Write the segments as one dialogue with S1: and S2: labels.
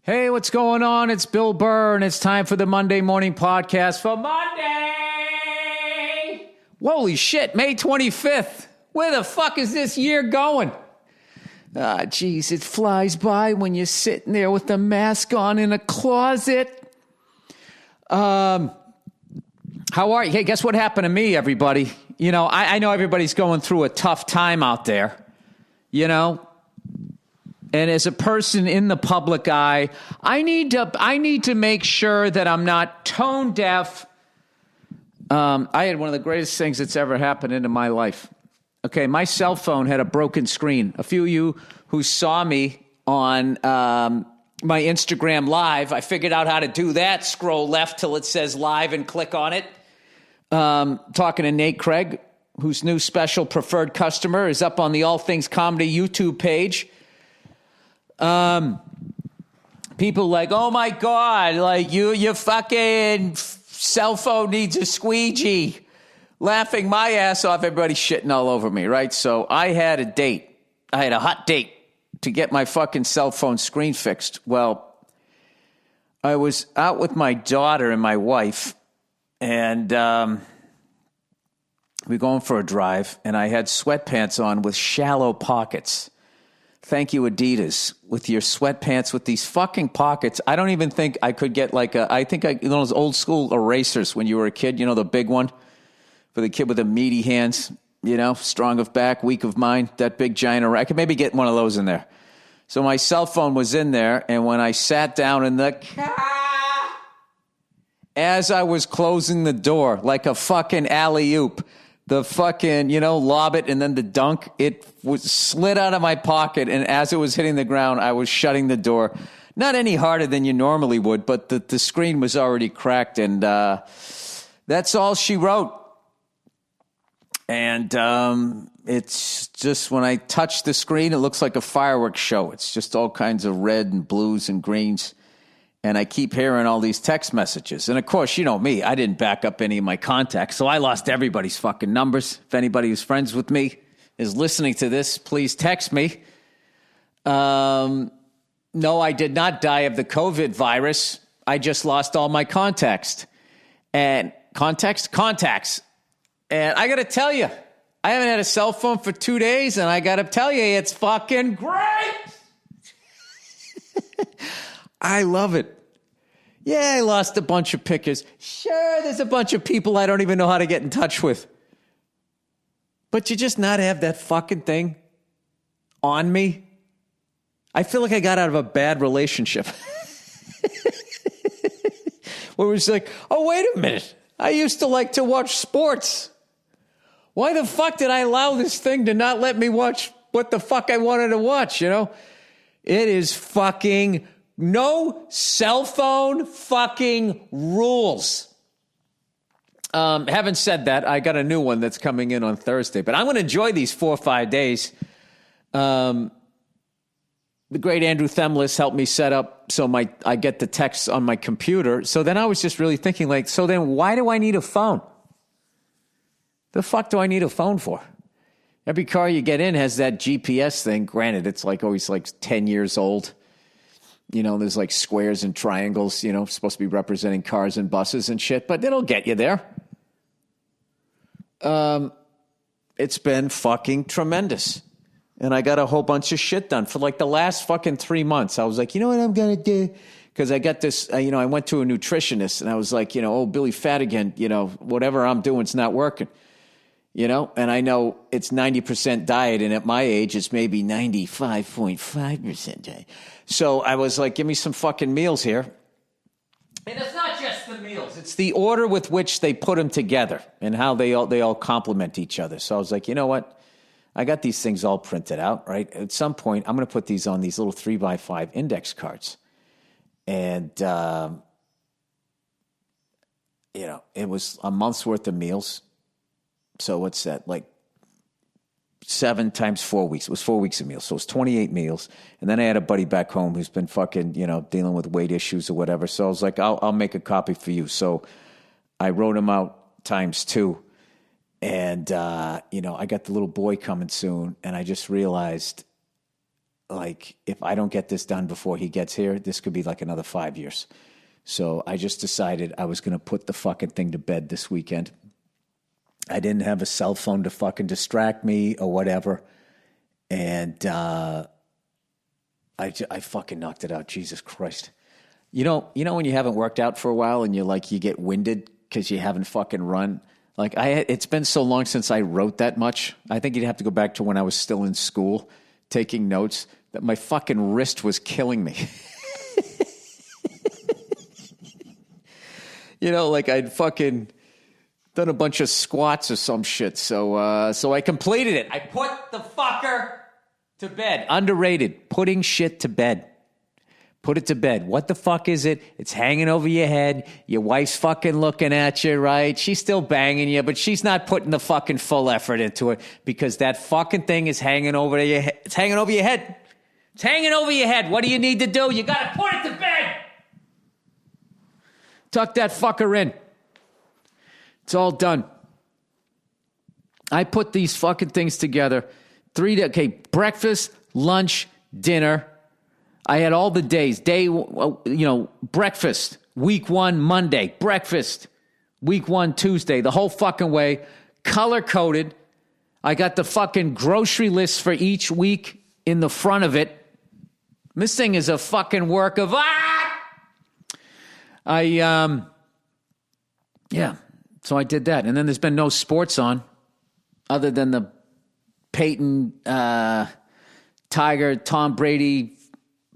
S1: Hey, what's going on? It's Bill Burr, and it's time for the Monday Morning Podcast for Monday. Holy shit, May 25th. Where the fuck is this year going? Geez, it flies by when you're sitting there with the mask on in a closet. How are you? Hey, guess what happened to me, everybody? You know, I know everybody's going through a tough time out there, you know? And as a person in the public eye, I need to make sure that I'm not tone deaf. I had one of the greatest things that's ever happened in my life. Okay, my cell phone had a broken screen. A few of you who saw me on my Instagram Live, I figured out how to do that. Scroll left till it says live and click on it. Talking to Nate Craig, whose new special preferred customer is up on the All Things Comedy YouTube page. People like, oh my God, like your fucking cell phone needs a squeegee. Laughing my ass off, everybody shitting all over me, right? So I had a date. I had a hot date to get my fucking cell phone screen fixed. Well, I was out with my daughter and my wife, and we were going for a drive, and I had sweatpants on with shallow pockets. Thank you, Adidas, with your sweatpants with these fucking pockets. I don't even think I could get you know, those old school erasers when you were a kid, you know, the big one for the kid with the meaty hands, you know, strong of back, weak of mind, that big giant eraser. I could maybe get one of those in there. So my cell phone was in there, and when I sat down in the car, as I was closing the door like a fucking alley-oop, the fucking, you know, lob it and then the dunk, it was slid out of my pocket. And as it was hitting the ground, I was shutting the door. Not any harder than you normally would, but the screen was already cracked. And that's all she wrote. And it's just when I touch the screen, it looks like a fireworks show. It's just all kinds of red and blues and greens. And I keep hearing all these text messages. And, of course, you know me. I didn't back up any of my contacts, so I lost everybody's fucking numbers. If anybody who's friends with me is listening to this, please text me. No, I did not die of the COVID virus. I just lost all my contacts. And contacts. And I got to tell you, I haven't had a cell phone for 2 days, and I got to tell you, it's fucking great. I love it. Yeah, I lost a bunch of pickers. Sure, there's a bunch of people I don't even know how to get in touch with. But you just not have that fucking thing on me. I feel like I got out of a bad relationship. Where it was like, oh, wait a minute. I used to like to watch sports. Why the fuck did I allow this thing to not let me watch what the fuck I wanted to watch, you know? It is fucking... No cell phone fucking rules. Having said that, I got a new one that's coming in on Thursday, but I'm going to enjoy these 4 or 5 days. The great Andrew Themlis helped me set up so I get the text on my computer. So then I was just really thinking, like, so then why do I need a phone? The fuck do I need a phone for? Every car you get in has that GPS thing. Granted, it's like always like 10 years old. You know, there's like squares and triangles, you know, supposed to be representing cars and buses and shit, but it'll get you there. It's been fucking tremendous. And I got a whole bunch of shit done for like the last fucking 3 months. I was like, you know what I'm going to do? Because I got this, you know, I went to a nutritionist and I was like, you know, oh, Billy Fat again, you know, whatever I'm doing is not working. You know, and I know it's 90% diet, and at my age, it's maybe 95.5% diet. So I was like, give me some fucking meals here. And it's not just the meals. It's the order with which they put them together and how they all complement each other. So I was like, you know what? I got these things all printed out, right? At some point, I'm going to put these on these little 3x5 index cards. And, you know, it was a month's worth of meals. So what's that? Like 7 times 4 weeks. It was 4 weeks of meals. So it was 28 meals. And then I had a buddy back home who's been fucking, you know, dealing with weight issues or whatever. So I was like, I'll make a copy for you. So I wrote them out times 2. And, you know, I got the little boy coming soon. And I just realized like, if I don't get this done before he gets here, this could be like another 5 years. So I just decided I was going to put the fucking thing to bed this weekend. I didn't have a cell phone to fucking distract me or whatever. And I fucking knocked it out. Jesus Christ. You know when you haven't worked out for a while and you get winded because you haven't fucking run? Like, it's been so long since I wrote that much. I think you'd have to go back to when I was still in school taking notes, that my fucking wrist was killing me. Like I'd fucking done a bunch of squats or some shit. So I completed it. I put the fucker to bed. Underrated. Putting shit to bed. Put it to bed. What the fuck is it? It's hanging over your head. Your wife's fucking looking at you, right? She's still banging you, but she's not putting the fucking full effort into it because that fucking thing is hanging over your head. It's hanging over your head. It's hanging over your head. What do you need to do? You got to put it to bed. Tuck that fucker in. It's all done. I put these fucking things together. Breakfast, lunch, dinner. I had all the days. Breakfast, week 1, Monday. Breakfast, week 1, Tuesday. The whole fucking way. Color-coded. I got the fucking grocery list for each week in the front of it. This thing is a fucking work of... So I did that. And then there's been no sports on other than the Peyton, Tiger, Tom Brady,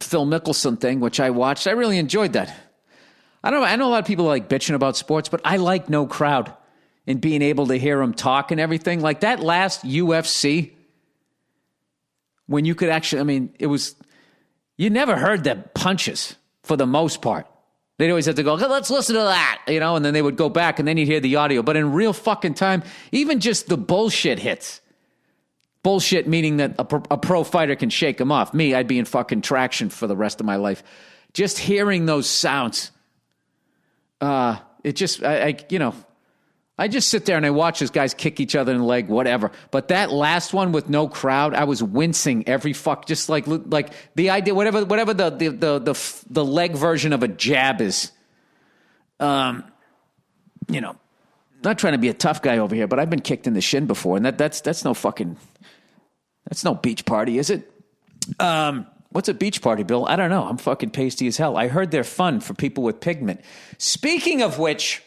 S1: Phil Mickelson thing, which I watched. I really enjoyed that. I know a lot of people like bitching about sports, but I like no crowd and being able to hear them talk and everything. Like that last UFC, when you could actually, you never heard the punches for the most part. They'd always have to go, let's listen to that, and then they would go back and then you'd hear the audio. But in real fucking time, even just the bullshit hits. Bullshit meaning that a pro fighter can shake them off. Me, I'd be in fucking traction for the rest of my life. Just hearing those sounds, I just sit there and I watch these guys kick each other in the leg, whatever. But that last one with no crowd, I was wincing every just like the idea, whatever the leg version of a jab is. Not trying to be a tough guy over here, but I've been kicked in the shin before, and that's no fucking. That's no beach party, is it? What's a beach party, Bill? I don't know. I'm fucking pasty as hell. I heard they're fun for people with pigment. Speaking of which,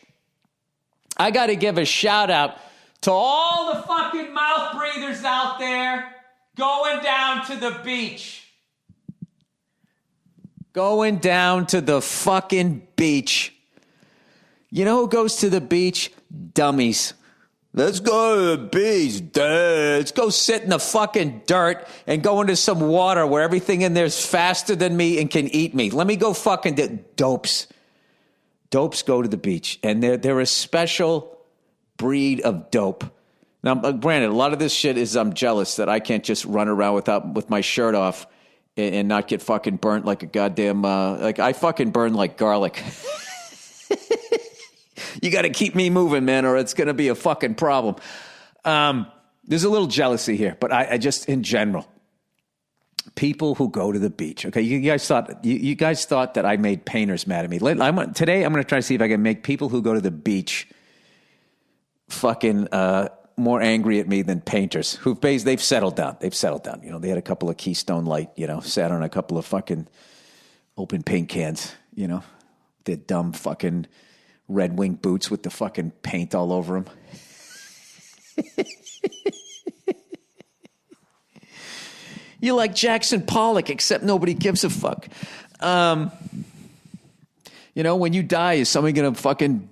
S1: I got to give a shout out to all the fucking mouth breathers out there going down to the beach. Going down to the fucking beach. You know who goes to the beach? Dummies. Let's go to the beach. Let's go sit in the fucking dirt and go into some water where everything in there is faster than me and can eat me. Let me go fucking dopes. Dopes go to the beach, and they're a special breed of dope. Now, granted, a lot of this shit is I'm jealous that I can't just run around with my shirt off and not get fucking burnt like a goddamn I fucking burn like garlic. You got to keep me moving, man, or it's going to be a fucking problem. There's a little jealousy here, but I just, in general, people who go to the beach. Okay, you guys thought that I made painters mad at me. Today, I'm going to try to see if I can make people who go to the beach fucking more angry at me than painters. They've settled down. They've settled down. They had a couple of Keystone Light. Sat on a couple of fucking open paint cans. Their dumb fucking Red Wing boots with the fucking paint all over them. You're like Jackson Pollock, except nobody gives a fuck. When you die, is somebody going to fucking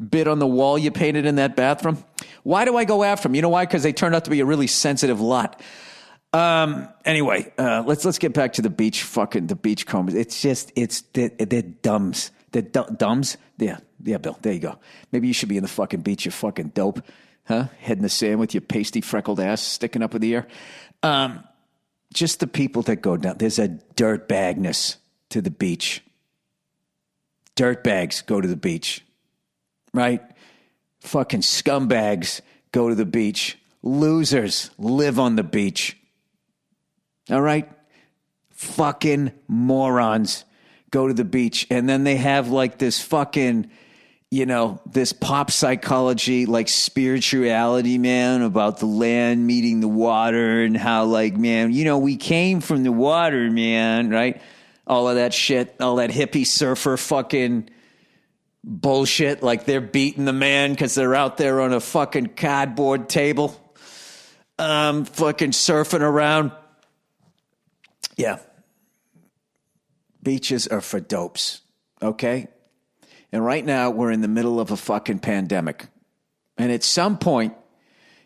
S1: bid on the wall you painted in that bathroom? Why do I go after them? You know why? Because they turned out to be a really sensitive lot. Anyway, let's get back to the beach combers. They're dumbs. They're dumbs? Yeah, Bill, there you go. Maybe you should be in the fucking beach, you fucking dope. Huh? Head in the sand with your pasty, freckled ass sticking up in the air. Just the people that go down. There's a dirtbagness to the beach. Dirtbags go to the beach. Right? Fucking scumbags go to the beach. Losers live on the beach. All right? fucking morons go to the beach. And then they have like this fucking, this pop psychology, like spirituality, man, about the land meeting the water and how like, man, we came from the water, man, right? All of that shit, all that hippie surfer fucking bullshit. Like they're beating the man because they're out there on a fucking cardboard table, fucking surfing around. Yeah. Beaches are for dopes, okay? And right now, we're in the middle of a fucking pandemic. And at some point,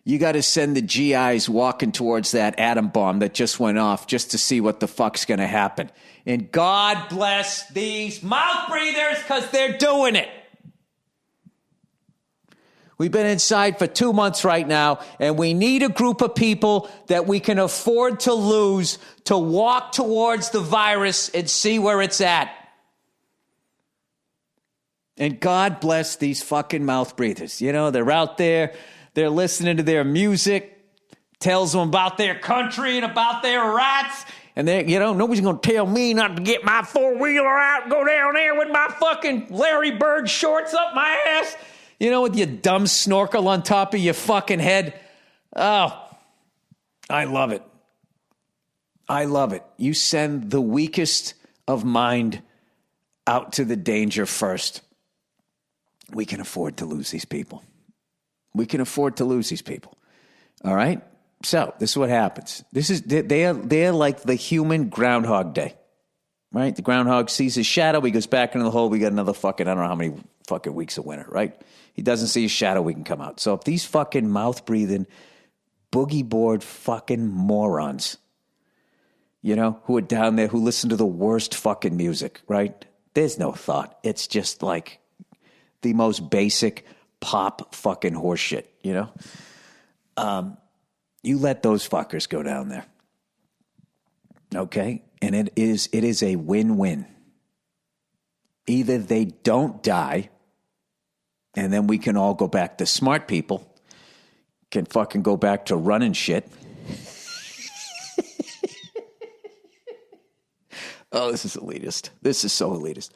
S1: you got to send the GIs walking towards that atom bomb that just went off just to see what the fuck's going to happen. And God bless these mouth breathers because they're doing it. We've been inside for 2 months right now, and we need a group of people that we can afford to lose to walk towards the virus and see where it's at. And God bless these fucking mouth breathers. They're out there, they're listening to their music, tells them about their country and about their rights. And they, nobody's going to tell me not to get my four-wheeler out and go down there with my fucking Larry Bird shorts up my ass. With your dumb snorkel on top of your fucking head. Oh, I love it. I love it. You send the weakest of mind out to the danger first. We can afford to lose these people. We can afford to lose these people. All right? So, this is what happens. They're like the human Groundhog Day. Right? The groundhog sees his shadow. He goes back into the hole. We got another fucking, I don't know how many fucking weeks of winter, right? He doesn't see his shadow. We can come out. So, if these fucking mouth-breathing, boogie-board fucking morons, who are down there, who listen to the worst fucking music, right? There's no thought. It's just like the most basic pop fucking horseshit, You let those fuckers go down there. Okay? And it is a win-win. Either they don't die, and then we can all go back. The smart people can fucking go back to running shit. Oh, this is elitist. This is so elitist.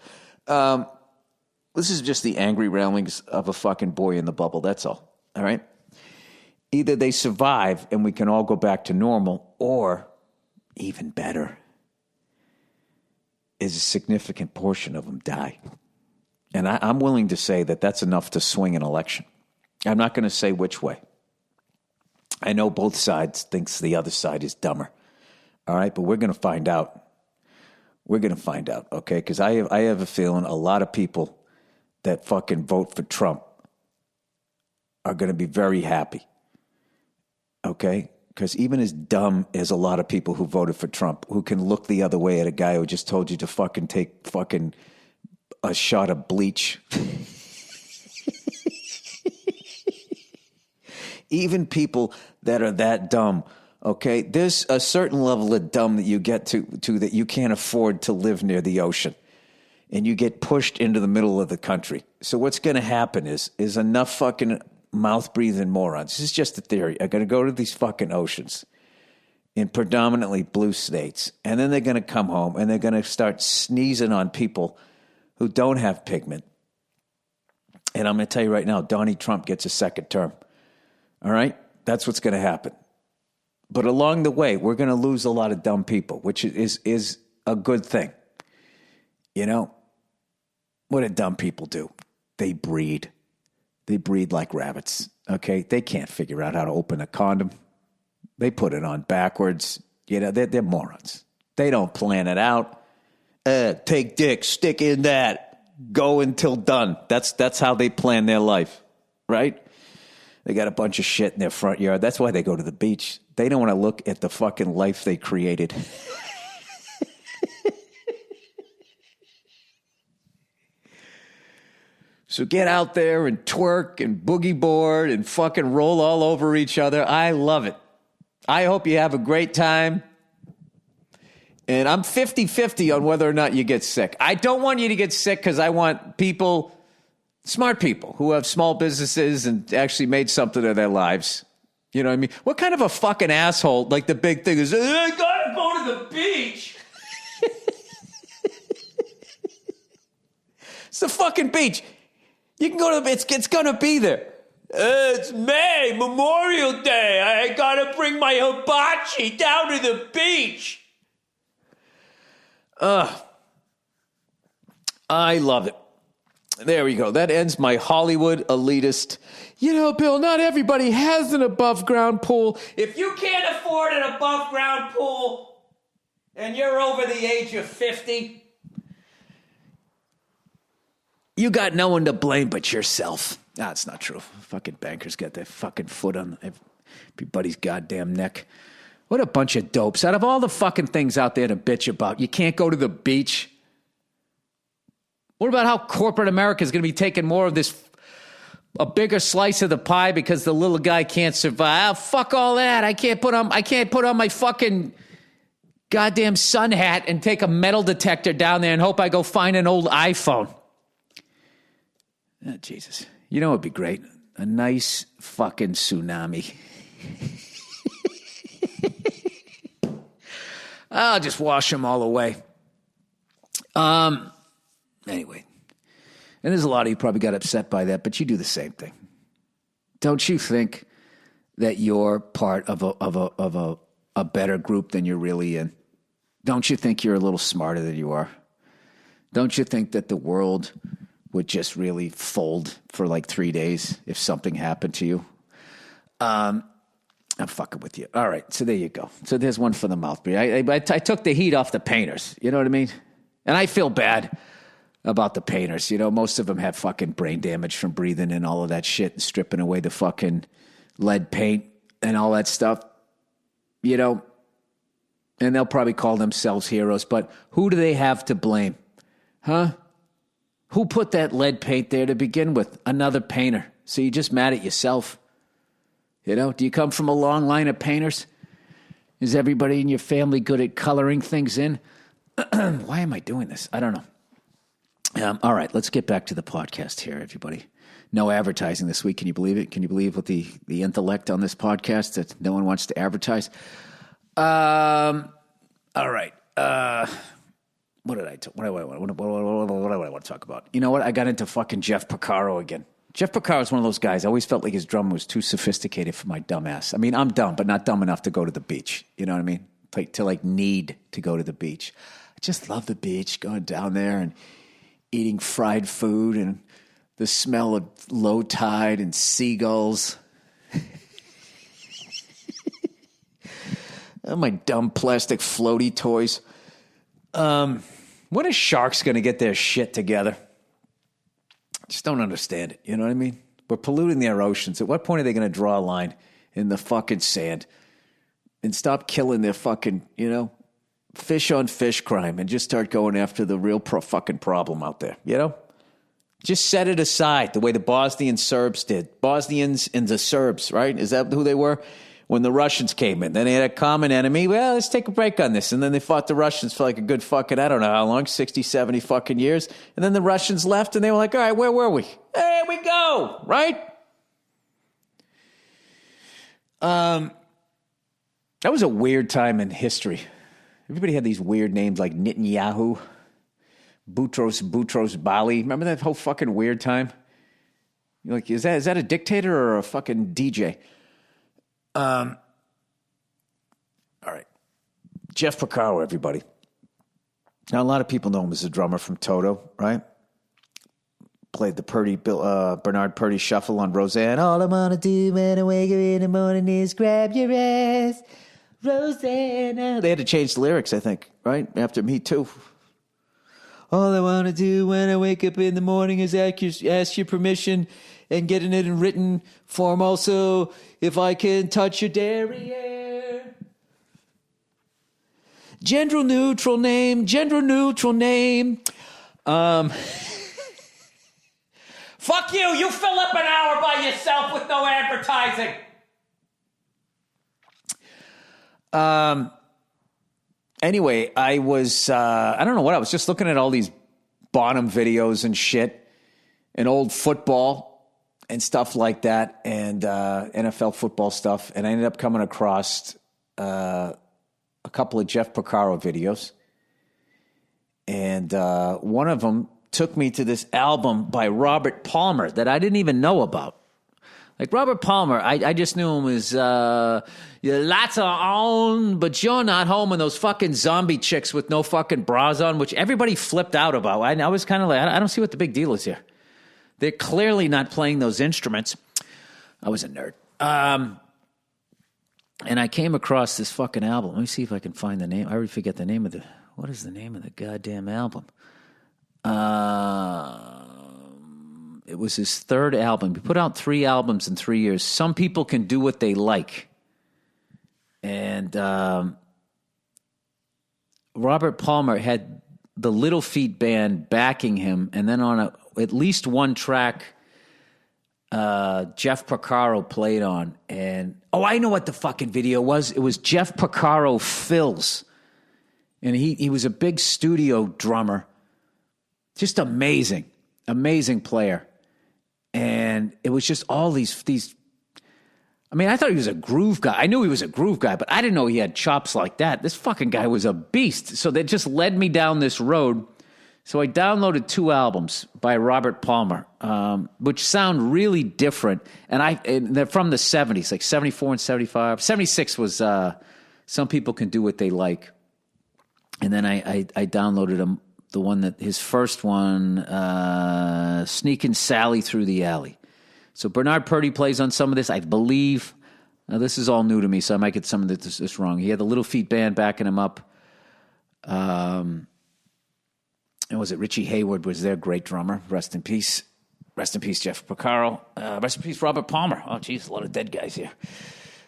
S1: This is just the angry ramblings of a fucking boy in the bubble. That's all right? Either they survive and we can all go back to normal, or even better, is a significant portion of them die. And I'm willing to say that that's enough to swing an election. I'm not going to say which way. I know both sides thinks the other side is dumber. All right, but we're going to find out. We're going to find out, okay? Because I have a feeling a lot of people that fucking vote for Trump are going to be very happy, okay? Because even as dumb as a lot of people who voted for Trump, who can look the other way at a guy who just told you to fucking take fucking a shot of bleach. Even people that are that dumb, okay? There's a certain level of dumb that you get to that you can't afford to live near the ocean. And you get pushed into the middle of the country. So what's going to happen is enough fucking mouth-breathing morons. This is just a theory. Are going to go to these fucking oceans in predominantly blue states. And then they're going to come home and they're going to start sneezing on people who don't have pigment. And I'm going to tell you right now, Donnie Trump gets a second term. All right? That's what's going to happen. But along the way, we're going to lose a lot of dumb people, which is a good thing. What do dumb people do? They breed. They breed like rabbits, okay? They can't figure out how to open a condom. They put it on backwards. They're morons. They don't plan it out. Take dick, stick in that, go until done. That's how they plan their life, right? They got a bunch of shit in their front yard. That's why they go to the beach. They don't want to look at the fucking life they created. So get out there and twerk and boogie board and fucking roll all over each other. I love it. I hope you have a great time. And I'm 50-50 on whether or not you get sick. I don't want you to get sick because I want people, smart people, who have small businesses and actually made something of their lives. You know what I mean? What kind of a fucking asshole, like the big thing is, I gotta go to the beach. It's the fucking beach. You can go to the beach. It's going to be there. It's May, Memorial Day. I got to bring my hibachi down to the beach. I love it. There we go. That ends my Hollywood elitist. You know, Bill, not everybody has an above-ground pool. If you can't afford an above-ground pool and you're over the age of 50, you got no one to blame but yourself. That's not true. Fucking bankers got their fucking foot on everybody's goddamn neck. What a bunch of dopes. Out of all the fucking things out there to bitch about, you can't go to the beach. What about how corporate America is going to be taking more of this, a bigger slice of the pie because the little guy can't survive? Oh, fuck all that. I can't put on my fucking goddamn sun hat and take a metal detector down there and hope I go find an old iPhone. Oh, Jesus. You know what would be great? A nice fucking tsunami. I'll just wash them all away. Anyway. And there's a lot of you probably got upset by that, but you do the same thing. Don't you think that you're part of a better group than you're really in? Don't you think you're a little smarter than you are? Don't you think that the world would just really fold for like 3 days if something happened to you? I'm fucking with you. All right, so there you go. So there's one for the mouth breather. I took the heat off the painters. You know what I mean? And I feel bad about the painters. You know, most of them have fucking brain damage from breathing in all of that shit and stripping away the fucking lead paint and all that stuff. You know, and they'll probably call themselves heroes, but who do they have to blame? Huh? Who put that lead paint there to begin with? Another painter. So you're just mad at yourself. You know, do you come from a long line of painters? Is everybody in your family good at coloring things in? Why am I doing this? I don't know. All right, let's get back to the podcast here, everybody. No advertising this week. Can you believe it? Can you believe what the intellect on this podcast that no one wants to advertise? All right. What did I want to talk about? You know what? I got into fucking Jeff Porcaro again. Jeff Porcaro is one of those guys. I always felt like his drum was too sophisticated for my dumb ass. I mean, I'm dumb, but not dumb enough to go to the beach. You know what I mean? To need to go to the beach. I just love the beach, going down there and eating fried food and the smell of low tide and seagulls. Oh, my dumb plastic floaty toys. When are sharks going to get their shit together? I just don't understand it. You know what I mean? We're polluting their oceans. At what point are they going to draw a line in the fucking sand and stop killing their fucking, fish on fish crime and just start going after the real fucking problem out there, Just set it aside the way the Bosnian Serbs did. Bosnians and the Serbs, right? Is that who they were? When the Russians came in, then they had a common enemy. Well, let's take a break on this. And then they fought the Russians for like a good fucking, I don't know how long, 60, 70 fucking years. And then the Russians left and they were like, all right, where were we? There we go, right? That was a weird time in history. Everybody had these weird names like Netanyahu, Boutros Bali. Remember that whole fucking weird time? You're like, is that a dictator or a fucking DJ? All right. Jeff Porcaro, everybody. Now, a lot of people know him as a drummer from Toto, right? Played the Bernard Purdy shuffle on Roseanne. All I want to do when I wake up in the morning is grab your ass, Roseanne. They had to change the lyrics, I think, right? After Me Too. All I want to do when I wake up in the morning is ask your permission and getting it in written form also, if I can touch your derriere. Gender neutral name. Fuck you. You fill up an hour by yourself with no advertising. Anyway, I was, I don't know what, I was just looking at all these Bonham videos and shit and old football and stuff like that, and NFL football stuff, and I ended up coming across a couple of Jeff Porcaro videos, and one of them took me to this album by Robert Palmer that I didn't even know about. Like Robert Palmer, I just knew him as your lots are on, but you're not home, and those fucking zombie chicks with no fucking bras on, which everybody flipped out about. I was kind of like, I don't see what the big deal is here. They're clearly not playing those instruments. I was a nerd. And I came across this fucking album. Let me see if I can find the name. I already forget the name of the... What is the name of the goddamn album? It was his third album. He put out 3 albums in 3 years. Some People Can Do What They Like. And Robert Palmer had the Little Feat Band backing him. And then on at least one track... Jeff Porcaro played on, and I know what the fucking video was. It was Jeff Porcaro fills, and he was a big studio drummer, just amazing player, and it was just all these. I mean, I thought he was a groove guy. I knew he was a groove guy, but I didn't know he had chops like that. This fucking guy was a beast. So that just led me down this road. So I downloaded 2 albums by Robert Palmer, which sound really different. And they're from the 70s, like 74 and 75. 76 was Some People Can Do What They Like. And then I downloaded him, the one that, his first one, Sneakin' Sally Through the Alley. So Bernard Purdy plays on some of this, I believe. Now, this is all new to me, so I might get some of this wrong. He had the Little Feat Band backing him up. And was it Richie Hayward was their great drummer? Rest in peace. Rest in peace, Jeff Porcaro. Rest in peace, Robert Palmer. Oh, geez, a lot of dead guys here.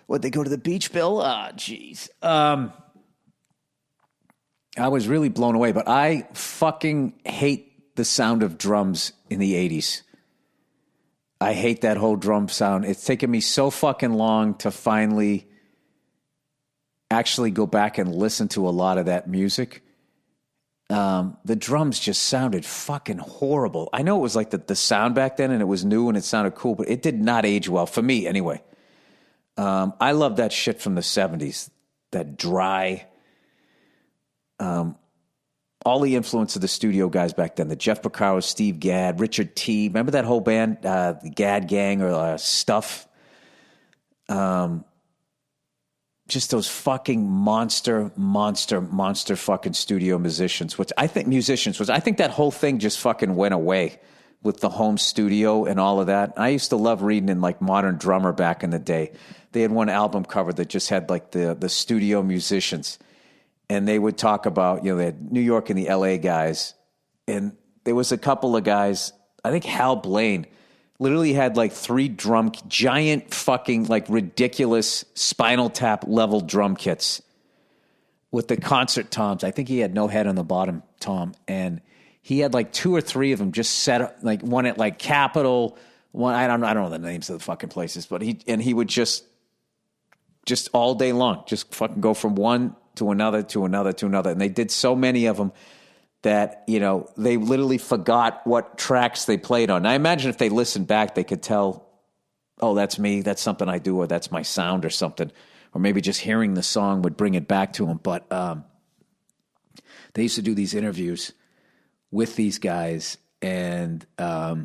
S1: What, they go to the beach, Bill? Ah, geez. I was really blown away, but I fucking hate the sound of drums in the 80s. I hate that whole drum sound. It's taken me so fucking long to finally actually go back and listen to a lot of that music. The drums just sounded fucking horrible. I know it was like the sound back then and it was new and it sounded cool, but it did not age well, for me anyway. I love that shit from the 70s, that dry, all the influence of the studio guys back then, the Jeff Porcaro, Steve Gadd, Richard T. Remember that whole band, the Gadd Gang or Stuff? Just those fucking monster fucking studio musicians, which I think that whole thing just fucking went away with the home studio and all of that. I used to love reading in like Modern Drummer back in the day. They had one album cover that just had like the studio musicians, and they would talk about, they had New York and the LA guys, and there was a couple of guys, I think Hal Blaine, literally had like 3 giant fucking like ridiculous Spinal Tap level drum kits with the concert toms. I think he had no head on the bottom tom, and he had like 2 or 3 of them just set up, like one at like Capitol, one I don't know the names of the fucking places, but he would just all day long just fucking go from one to another to another to another, and they did so many of them that, they literally forgot what tracks they played on. I imagine if they listened back, they could tell, oh, that's me, that's something I do, or that's my sound or something. Or maybe just hearing the song would bring it back to them. But they used to do these interviews with these guys, and I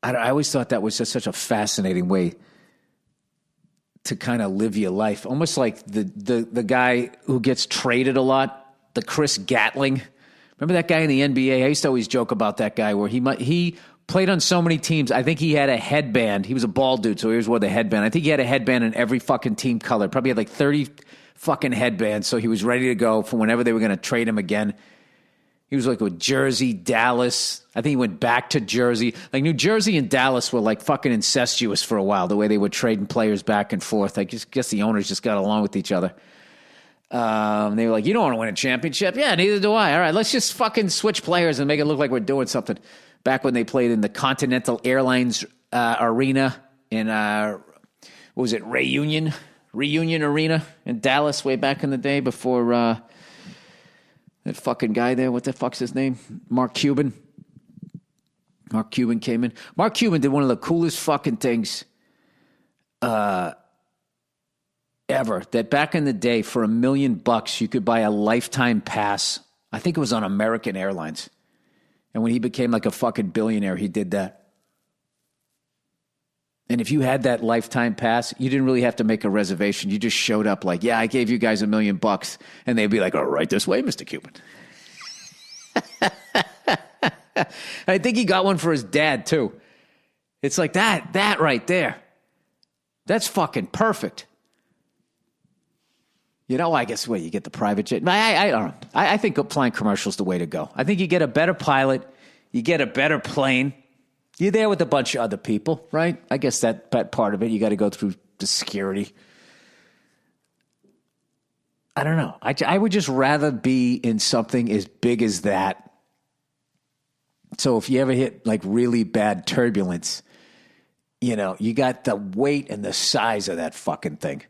S1: always thought that was just such a fascinating way to kind of live your life. Almost like the guy who gets traded a lot, the Chris Gatling. Remember that guy in the NBA? I used to always joke about that guy where he played on so many teams. I think he had a headband. He was a bald dude, so he always wore the headband. I think he had a headband in every fucking team color. Probably had like 30 fucking headbands, so he was ready to go for whenever they were going to trade him again. He was like with Jersey, Dallas. I think he went back to Jersey. Like New Jersey and Dallas were like fucking incestuous for a while, the way they were trading players back and forth. I guess the owners just got along with each other. They were like, you don't want to win a championship? Yeah, neither do I. All right, let's just fucking switch players and make it look like we're doing something. Back when they played in the Continental Airlines Arena in, what was it, Reunion Arena in Dallas way back in the day before that fucking guy there, what the fuck's his name? Mark Cuban. Mark Cuban came in. Mark Cuban did one of the coolest fucking things ever, that back in the day for $1 million you could buy a lifetime pass. I think it was on American Airlines. And when he became like a fucking billionaire, he did that. And if you had that lifetime pass, you didn't really have to make a reservation. You just showed up like, yeah, I gave you guys $1 million. And they'd be like, all right, this way, Mr. Cuban. I think he got one for his dad, too. It's like that right there. That's fucking perfect. You know, I guess, you get the private jet. I don't know. I think flying commercial is the way to go. I think you get a better pilot. You get a better plane. You're there with a bunch of other people, right? I guess that part of it, you got to go through the security. I don't know. I would just rather be in something as big as that. So if you ever hit like really bad turbulence, you know, you got the weight and the size of that fucking thing.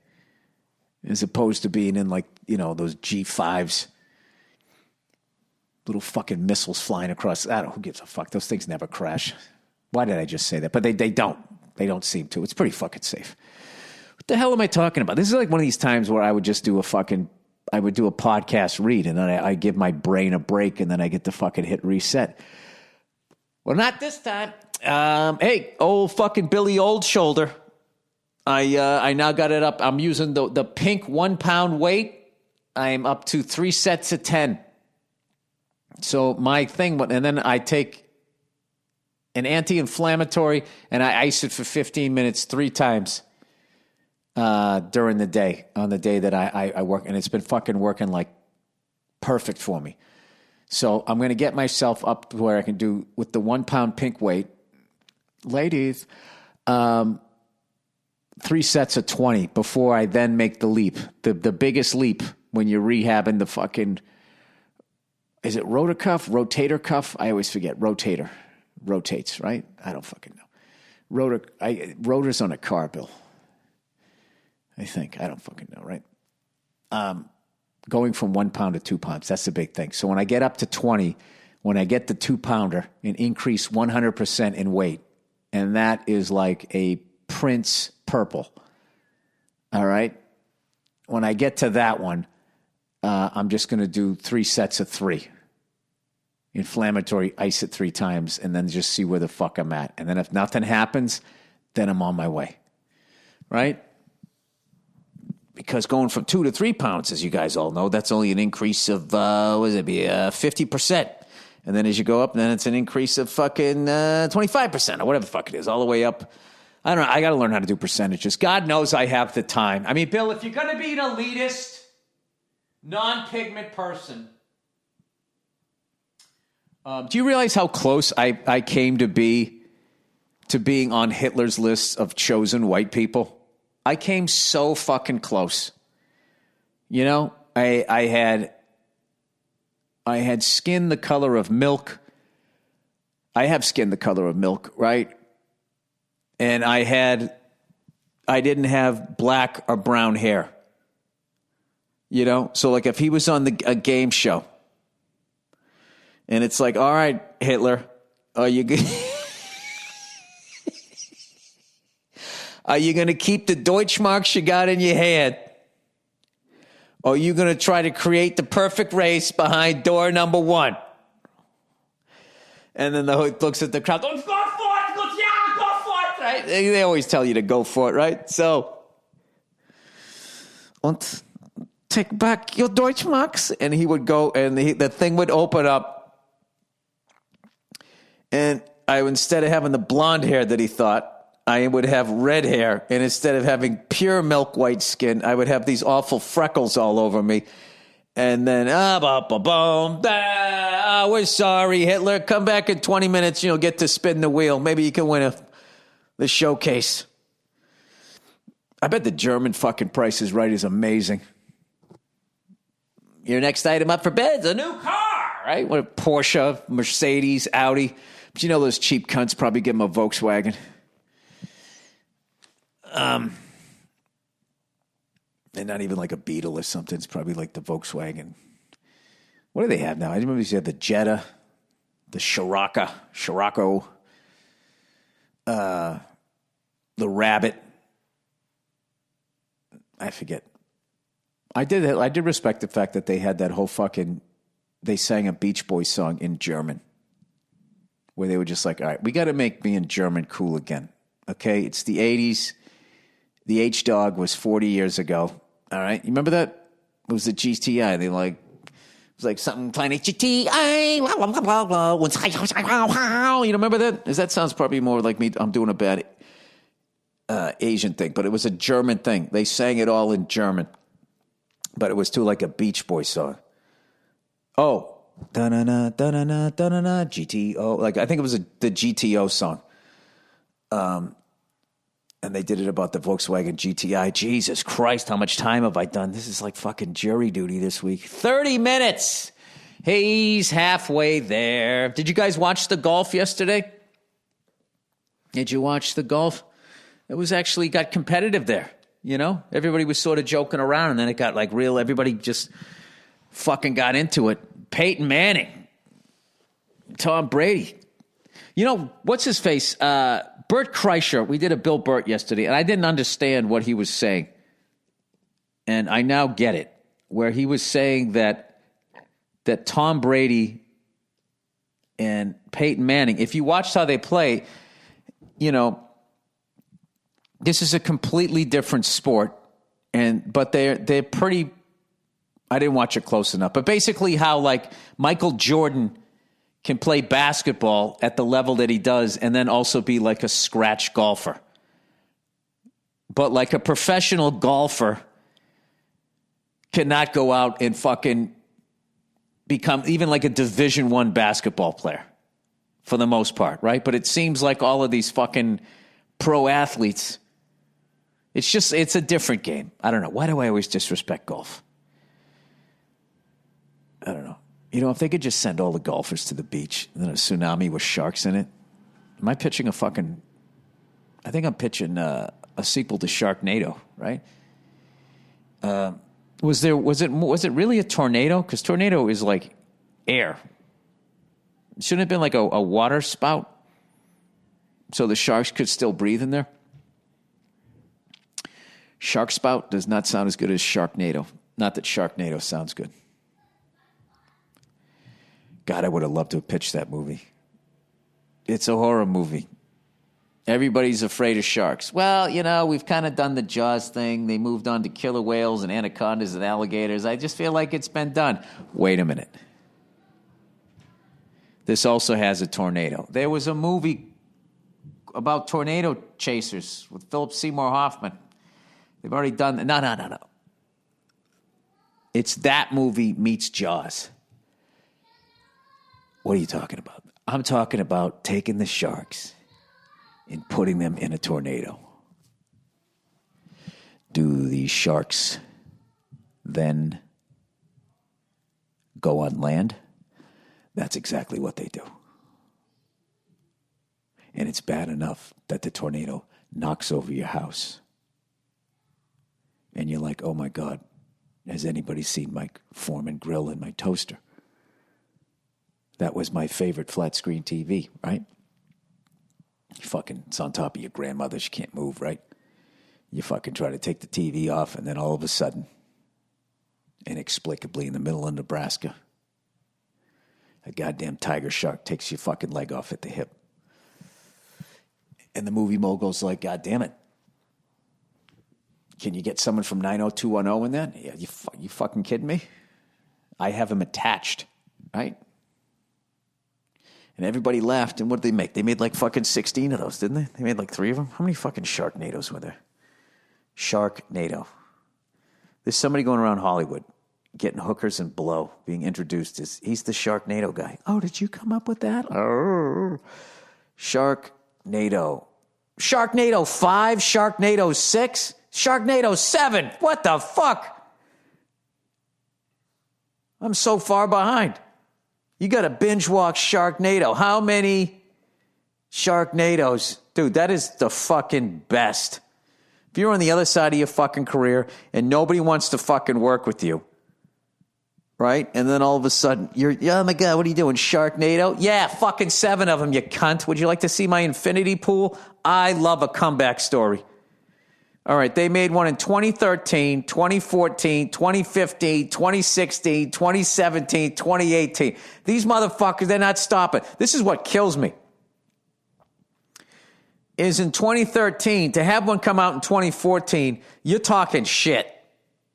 S1: As opposed to being in like, you know, those G5s. Little fucking missiles flying across. I don't know, who gives a fuck? Those things never crash. Why did I just say that? But they don't. They don't seem to. It's pretty fucking safe. What the hell am I talking about? This is like one of these times where I would just do a podcast read and then I give my brain a break and then I get to fucking hit reset. Well, not this time. Hey, old fucking Billy Old Shoulder. I now got it up. I'm using the pink 1 pound weight. I'm up to 3 sets of 10. So my thing, and then I take an anti-inflammatory and I ice it for 15 minutes 3 times during the day, on the day that I work. And it's been fucking working like perfect for me. So I'm going to get myself up to where I can do with the 1 pound pink weight. Ladies, 3 sets of 20 before I then make the leap. The biggest leap when you're rehabbing the fucking, is it rotator cuff? I always forget. Rotator. Rotates, right? I don't fucking know. Rotor's on a car, Bill. I think. I don't fucking know, right? Going from 1 pound to 2 pounds. That's the big thing. So when I get up to 20, when I get the 2 pounder, and increase 100% in weight. And that is like a Prince purple. All right. When I get to that one, I'm just going to do 3 sets of 3. Inflammatory, ice it 3 times, and then just see where the fuck I'm at. And then if nothing happens, then I'm on my way. Right? Because going from 2 to 3 pounds, as you guys all know, that's only an increase of, 50%. And then as you go up, then it's an increase of fucking 25% or whatever the fuck it is, all the way up. I don't know. I got to learn how to do percentages. God knows I have the time. I mean, Bill, if you're going to be an elitist, non-pigment person, do you realize how close I came to being on Hitler's list of chosen white people? I came so fucking close. You know, I had skin the color of milk. I have skin the color of milk, right? And I didn't have black or brown hair. You know? So like if he was on a game show and it's like, all right, Hitler, are you going to keep the Deutschmarks you got in your hand? Or are you going to try to create the perfect race behind door number 1? And then the hood looks at the crowd, go for it! Goes, yeah, go for it! Right? They always tell you to go for it, right? So, und take back your Deutschmarks. And he would go, and the thing would open up. And instead of having the blonde hair that he thought, I would have red hair, and instead of having pure milk white skin, I would have these awful freckles all over me. And then, we're sorry, Hitler. Come back in 20 minutes, you'll get to spin the wheel. Maybe you can win the showcase. I bet the German fucking Price is Right is amazing. Your next item up for bid is a new car, right? What a Porsche, Mercedes, Audi. But you know those cheap cunts probably give them a Volkswagen. And not even like a Beetle or something. It's probably like the Volkswagen. What do they have now? I remember you had the Jetta, the Scirocco, the Rabbit. I forget. I did respect the fact that they had that whole fucking, they sang a Beach Boys song in German. where they were just like, all right, we got to make being German cool again. Okay, it's the 80s. The H-Dog was 40 years ago. All right, you remember that? It was the GTI. They like, it was like something tiny GTI. You remember that? That sounds probably more like me. I'm doing a bad Asian thing, but it was a German thing. They sang it all in German, but it was to like a Beach Boys song. Oh, da-na-na, da-na-na, da-na-na, GTO. Like, I think it was the GTO song. And they did it about the Volkswagen GTI. Jesus Christ, how much time have I done? This is like fucking jury duty this week. 30 minutes. He's halfway there. Did you guys watch the golf yesterday? Did you watch the golf? It was actually got competitive there. You know, everybody was sort of joking around, and then it got like real. Everybody just fucking got into it. Peyton Manning, Tom Brady. You know, what's his face? Bert Kreischer. We did a Bill Burt yesterday, and I didn't understand what he was saying. And I now get it, where he was saying that Tom Brady and Peyton Manning, if you watched how they play, you know, this is a completely different sport, but they're pretty. I didn't watch it close enough, but basically how like Michael Jordan can play basketball at the level that he does, and then also be like a scratch golfer. But like a professional golfer cannot go out and fucking become even like a Division I basketball player for the most part, right? But it seems like all of these fucking pro athletes. It's a different game. I don't know. Why do I always disrespect golf? I don't know. You know, if they could just send all the golfers to the beach and then a tsunami with sharks in it. Am I pitching I think I'm pitching a sequel to Sharknado, right? Was it really a tornado? Because tornado is like air. Shouldn't it have been like a water spout so the sharks could still breathe in there? Shark spout does not sound as good as Sharknado. Not that Sharknado sounds good. God, I would have loved to have pitched that movie. It's a horror movie. Everybody's afraid of sharks. Well, you know, we've kind of done the Jaws thing. They moved on to killer whales and anacondas and alligators. I just feel like it's been done. Wait a minute. This also has a tornado. There was a movie about tornado chasers with Philip Seymour Hoffman. They've already done that. No. It's that movie meets Jaws. What are you talking about? I'm talking about taking the sharks and putting them in a tornado. Do these sharks then go on land? That's exactly what they do. And it's bad enough that the tornado knocks over your house. And you're like, oh my God, has anybody seen my Foreman grill and my toaster? That was my favorite flat screen TV, right? It's on top of your grandmother's, you can't move, right? You fucking try to take the TV off, and then all of a sudden, inexplicably in the middle of Nebraska, a goddamn tiger shark takes your fucking leg off at the hip. And the movie mogul's like, God damn it. Can you get someone from 90210 in that? Yeah, you fucking kidding me? I have him attached, right? And everybody laughed, and what did they make? They made like fucking 16 of those, didn't they? They made like 3 of them? How many fucking Sharknados were there? Sharknado. There's somebody going around Hollywood getting hookers and blow, being introduced as, he's the Sharknado guy. Oh, did you come up with that? Oh. Sharknado. Sharknado 5, Sharknado 6, Sharknado 7. What the fuck? I'm so far behind. You got to binge watch Sharknado. How many Sharknados? Dude, that is the fucking best. If you're on the other side of your fucking career and nobody wants to fucking work with you, right? And then all of a sudden, oh my God, what are you doing, Sharknado? Yeah, fucking 7 of them, you cunt. Would you like to see my infinity pool? I love a comeback story. All right, they made one in 2013, 2014, 2015, 2016, 2017, 2018. These motherfuckers, they're not stopping. This is what kills me. is in 2013. To have one come out in 2014, you're talking shit.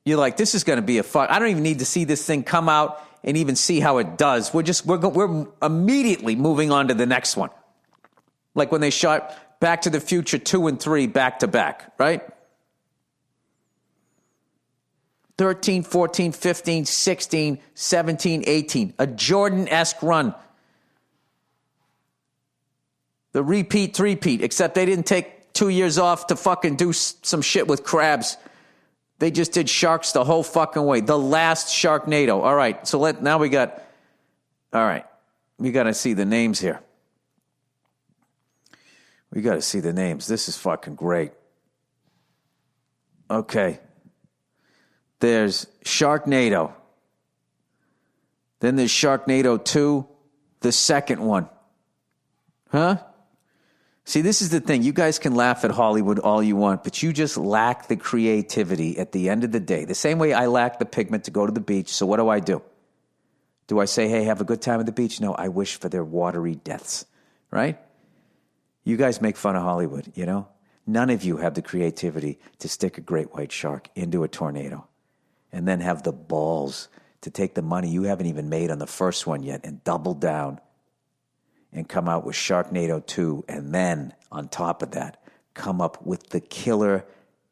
S1: You're like, this is going to be a fuck. I don't even need to see this thing come out and even see how it does. We're immediately moving on to the next one. Like when they shot Back to the Future 2 and 3 back to back, right? 13, 14, 15, 16, 17, 18. A Jordan-esque run. The repeat, except they didn't take 2 years off to fucking do some shit with crabs. They just did sharks the whole fucking way. The last Sharknado. All right, so now we got... All right, we got to see the names here. We got to see the names. This is fucking great. Okay. There's Sharknado. Then there's Sharknado 2, the second one. Huh? See, this is the thing. You guys can laugh at Hollywood all you want, but you just lack the creativity at the end of the day. The same way I lack the pigment to go to the beach, so what do? Do I say, hey, have a good time at the beach? No, I wish for their watery deaths, right? You guys make fun of Hollywood, you know? None of you have the creativity to stick a great white shark into a tornado and then have the balls to take the money you haven't even made on the first one yet and double down and come out with Sharknado 2, and then, on top of that, come up with the killer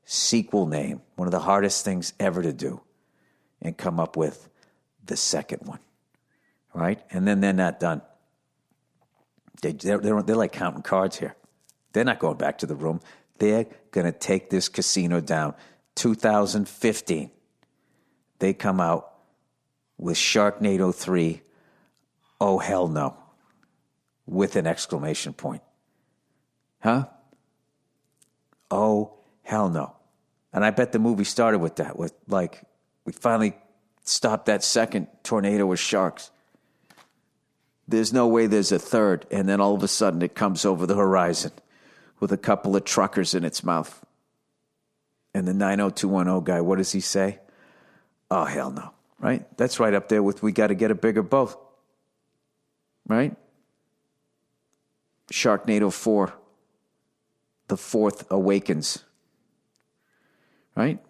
S1: sequel name, one of the hardest things ever to do, and come up with the second one, right? And then they're not done. They're like counting cards here. They're not going back to the room. They're going to take this casino down. 2015, they come out with Sharknado 3, oh, hell no, with an exclamation point. Huh? Oh, hell no. And I bet the movie started with that, with like, we finally stopped that second tornado with sharks. There's no way there's a third. And then all of a sudden it comes over the horizon with a couple of truckers in its mouth. And the 90210 guy, what does he say? Oh, hell no. Right? That's right up there with we got to get a bigger boat. Right? Sharknado 4. The Fourth Awakens. Right?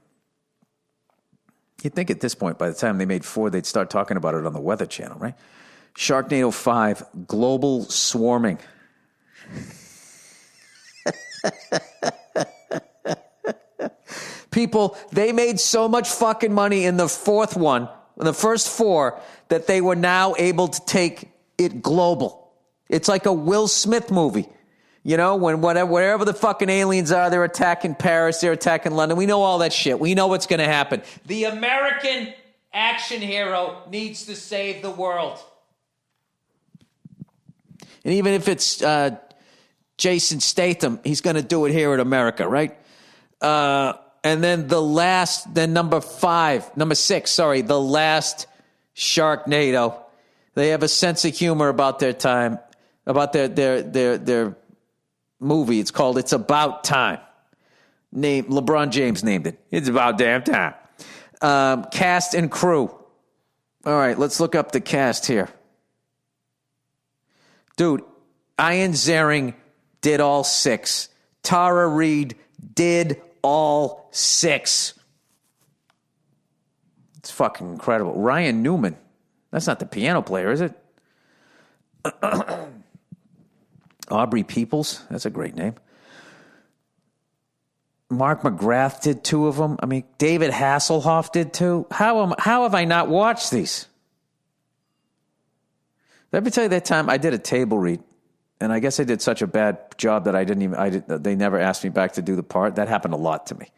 S1: You'd think at this point, by the time they made 4, they'd start talking about it on the Weather Channel, right? Sharknado 5, Global Swarming. People, they made so much fucking money in the fourth one, in the first 4, that they were now able to take it global. It's like a Will Smith movie. You know, wherever the fucking aliens are, they're attacking Paris, they're attacking London. We know all that shit. We know what's going to happen. The American action hero needs to save the world. And even if it's Jason Statham, he's going to do it here in America, right? And then number 6, the last Sharknado. They have a sense of humor about their time, about their movie. It's called It's About Time. LeBron James named it. It's about damn time. Cast and crew. All right, let's look up the cast here. Dude, Ian Ziering did all 6. Tara Reid did all 6. It's fucking incredible. Ryan Newman. That's not the piano player, is it? Aubrey Peoples. That's a great name. Mark McGrath did 2 of them. I mean, David Hasselhoff did 2. How have I not watched these? Let me tell you that time I did a table read, and I guess I did such a bad job that they never asked me back to do the part. That happened a lot to me.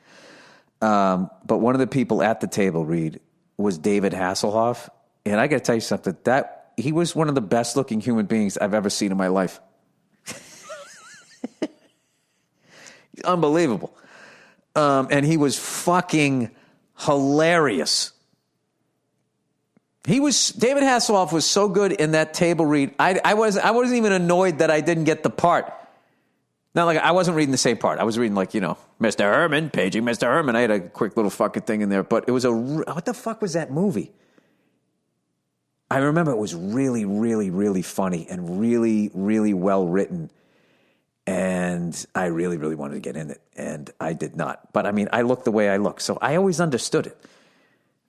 S1: But one of the people at the table read was David Hasselhoff, and I got to tell you something. That he was one of the best looking human beings I've ever seen in my life. Unbelievable. And he was fucking hilarious. David Hasselhoff was so good in that table read. I wasn't even annoyed that I didn't get the part. Not like I wasn't reading the same part. I was reading like, Mr. Herman, paging Mr. Herman. I had a quick little fucking thing in there, but it was what the fuck was that movie? I remember it was really, really, really funny and really, really well written.
S2: And I really, really wanted to get in it, and I did not. But I mean, I look the way I look, so I always understood it.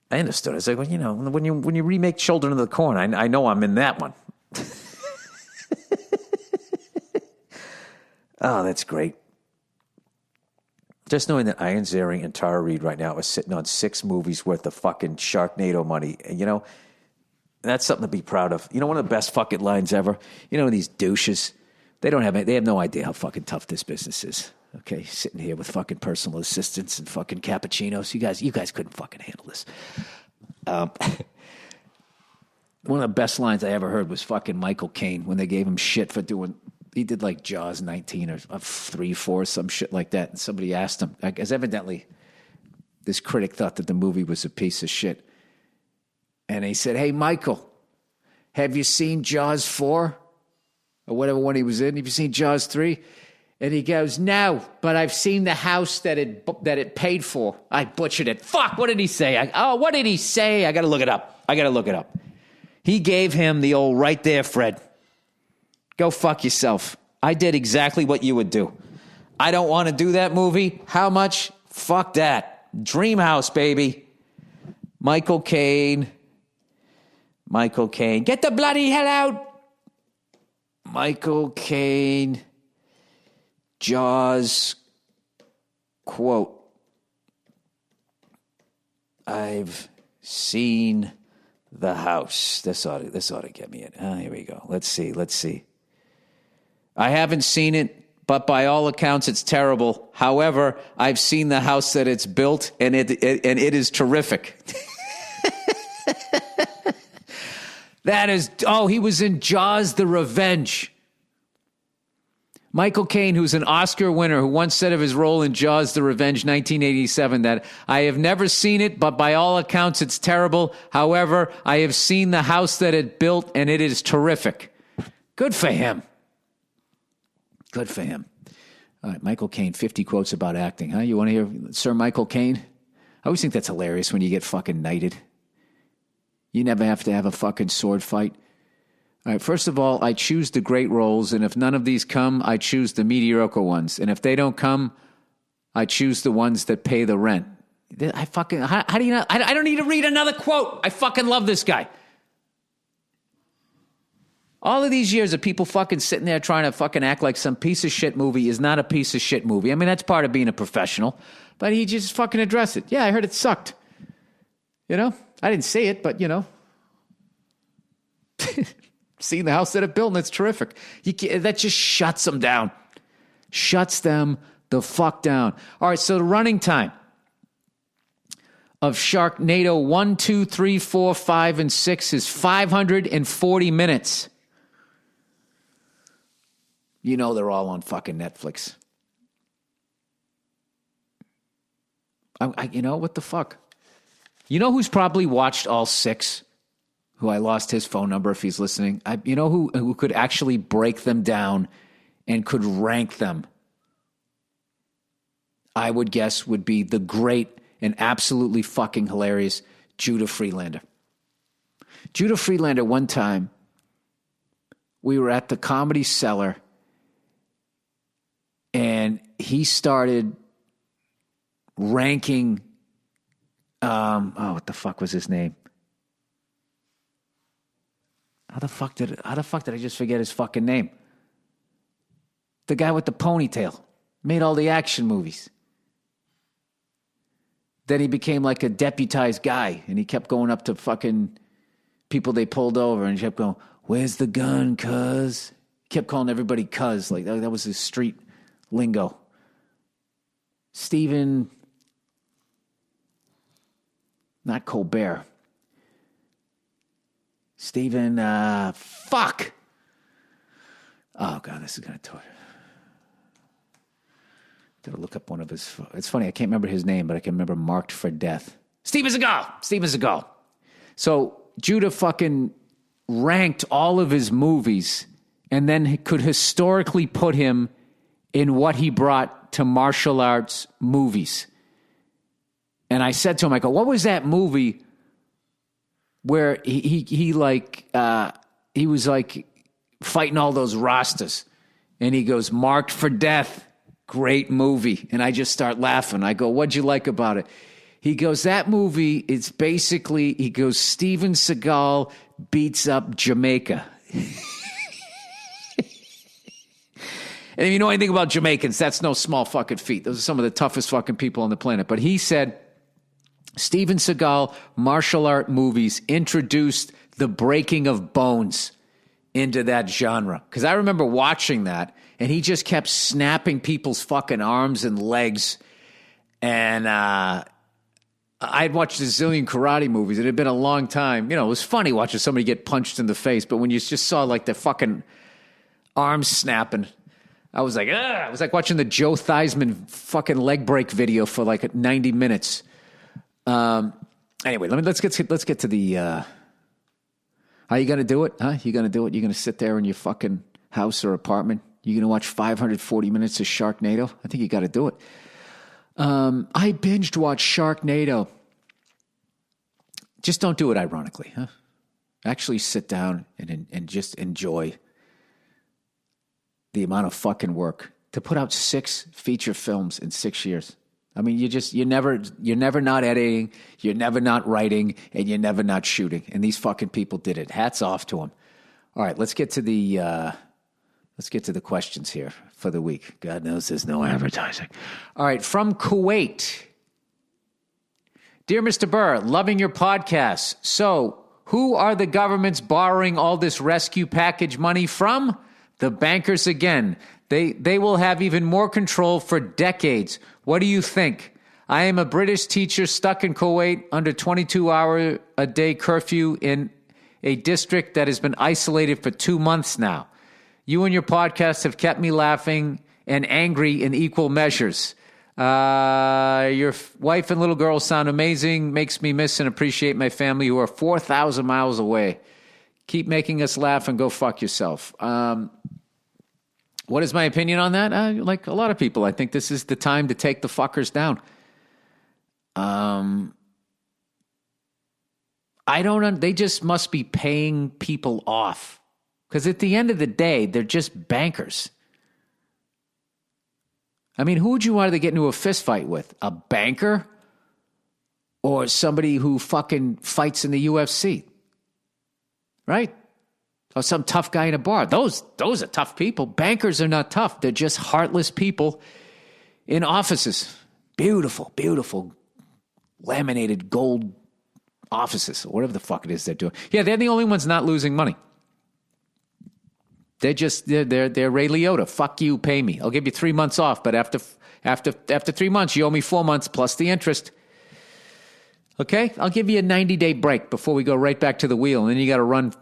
S2: I understood. It's like, well, you know, when you remake Children of the Corn, I know I'm in that one. Oh, that's great. Just knowing that Ian Ziering and Tara Reid right now are sitting on 6 movies worth of fucking Sharknado money, you know, that's something to be proud of. You know, one of the best fucking lines ever. You know, these douches. They have no idea how fucking tough this business is. Okay, sitting here with fucking personal assistants and fucking cappuccinos. You guys couldn't fucking handle this. One of the best lines I ever heard was fucking Michael Caine when they gave him shit for doing. He did like Jaws 19 or 3, 4, some shit like that. And somebody asked him, as evidently this critic thought that the movie was a piece of shit. And he said, "Hey, Michael, have you seen Jaws 4? Or whatever one he was in? Have you seen Jaws 3? And he goes, "No, but I've seen the house that it paid for." I butchered it. Fuck, what did he say? What did he say? I got to look it up. He gave him the old right there, Fred. Go fuck yourself. I did exactly what you would do. I don't want to do that movie. How much? Fuck that. Dream House, baby. Michael Caine. Get the bloody hell out. Michael Caine, Jaws, quote, "I've seen the house." This ought to get me in. Here we go. Let's see. "I haven't seen it, but by all accounts, it's terrible. However, I've seen the house that it's built, and it is terrific." That is, he was in Jaws: The Revenge. Michael Caine, who's an Oscar winner, who once said of his role in Jaws: The Revenge, 1987, that "I have never seen it, but by all accounts, it's terrible. However, I have seen the house that it built, and it is terrific." Good for him. All right, Michael Caine, 50 quotes about acting. Huh? You want to hear Sir Michael Caine? I always think that's hilarious when you get fucking knighted. You never have to have a fucking sword fight. All right, first of all, I choose the great roles, and if none of these come, I choose the mediocre ones. And if they don't come, I choose the ones that pay the rent. How do you know? I don't need to read another quote. I fucking love this guy. All of these years of people fucking sitting there trying to fucking act like some piece of shit movie is not a piece of shit movie. I mean, that's part of being a professional. But he just fucking addressed it. Yeah, I heard it sucked. You know? I didn't see it, but, you know. Seeing the house that it built, and it's terrific. That just shuts them down. Shuts them the fuck down. All right, so the running time of Sharknado 1, 2, 3, 4, 5, and 6 is 540 minutes. You know they're all on fucking Netflix. You know, what the fuck? You know who's probably watched all 6? Who I lost his phone number if he's listening. You know who could actually break them down and could rank them? I would guess would be the great and absolutely fucking hilarious Judah Friedlander. Judah Friedlander, one time, we were at the Comedy Cellar, and he started ranking, what the fuck was his name? How the fuck did I just forget his fucking name? The guy with the ponytail. Made all the action movies. Then he became like a deputized guy, and he kept going up to fucking people they pulled over, and he kept going, "Where's the gun, cuz?" He kept calling everybody cuz. Like, that was his street lingo. Stephen, not Colbert. Stephen, fuck. Oh, God, this is going to torture. Got to look up one of his. It's funny, I can't remember his name, but I can remember Marked for Death. Steven Seagal. So Judah fucking ranked all of his movies and then could historically put him in what he brought to martial arts movies. And I said to him, I go, what was that movie where he was like fighting all those Rastas, And he goes, Marked for Death. Great movie. And I just start laughing. I go, what'd you like about it? He goes, that movie, it's basically, he goes, Steven Seagal beats up Jamaica. And if you know anything about Jamaicans, that's no small fucking feat. Those are some of the toughest fucking people on the planet. But he said, Steven Seagal martial art movies introduced the breaking of bones into that genre. Because I remember watching that, and he just kept snapping people's fucking arms and legs. And I'd watched a zillion karate movies. It had been a long time. You know, it was funny watching somebody get punched in the face, but when you just saw like the fucking arms snapping, I was like, ugh. It was like watching the Joe Theismann fucking leg break video for like 90 minutes. Anyway, let's get to the. How you gonna do it? Huh? You gonna do it? You gonna sit there in your fucking house or apartment? You gonna watch 540 minutes of Sharknado? I think you got to do it. I binged watched Sharknado. Just don't do it ironically, huh? Actually sit down and just enjoy the amount of fucking work to put out 6 feature films in 6 years. I mean, you're never not editing, you're never not writing, and you're never not shooting. And these fucking people did it. Hats off to them. All right, let's get to the questions here for the week. God knows there's no advertising. All right, from Kuwait. Dear Mr. Burr, loving your podcast. So, who are the governments borrowing all this rescue package money from? The bankers again. They will have even more control for decades. What do you think? I am a British teacher stuck in Kuwait under 22-hour-a-day curfew in a district that has been isolated for 2 months now. You and your podcast have kept me laughing and angry in equal measures. Your wife and little girl sound amazing. Makes me miss and appreciate my family who are 4,000 miles away. Keep making us laugh and go fuck yourself. What is my opinion on that? Like a lot of people, I think this is the time to take the fuckers down. They just must be paying people off. Because at the end of the day, they're just bankers. I mean, who would you rather get into a fist fight with? A banker? Or somebody who fucking fights in the UFC? Right? Or some tough guy in a bar. Those are tough people. Bankers are not tough. They're just heartless people in offices. Beautiful, beautiful laminated gold offices, or whatever the fuck it is they're doing. Yeah, they're the only ones not losing money. They're Ray Liotta. Fuck you, pay me. I'll give you 3 months off, but after 3 months, you owe me 4 months plus the interest. Okay? I'll give you a 90-day break before we go right back to the wheel, and then you got to run,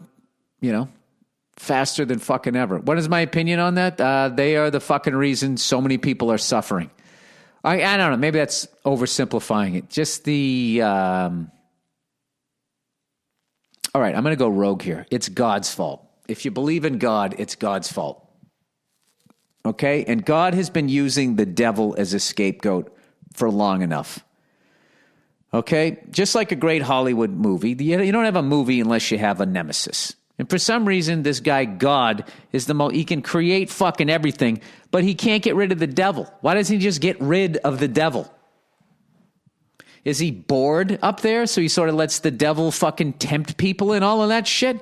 S2: faster than fucking ever. What is my opinion on that? They are the fucking reason so many people are suffering. I don't know. Maybe that's oversimplifying it. Just the... All right, I'm going to go rogue here. It's God's fault. If you believe in God, it's God's fault. Okay? And God has been using the devil as a scapegoat for long enough. Okay? Just like a great Hollywood movie, you don't have a movie unless you have a nemesis. And for some reason, this guy, God, is he can create fucking everything, but he can't get rid of the devil. Why doesn't he just get rid of the devil? Is he bored up there? So he sort of lets the devil fucking tempt people and all of that shit?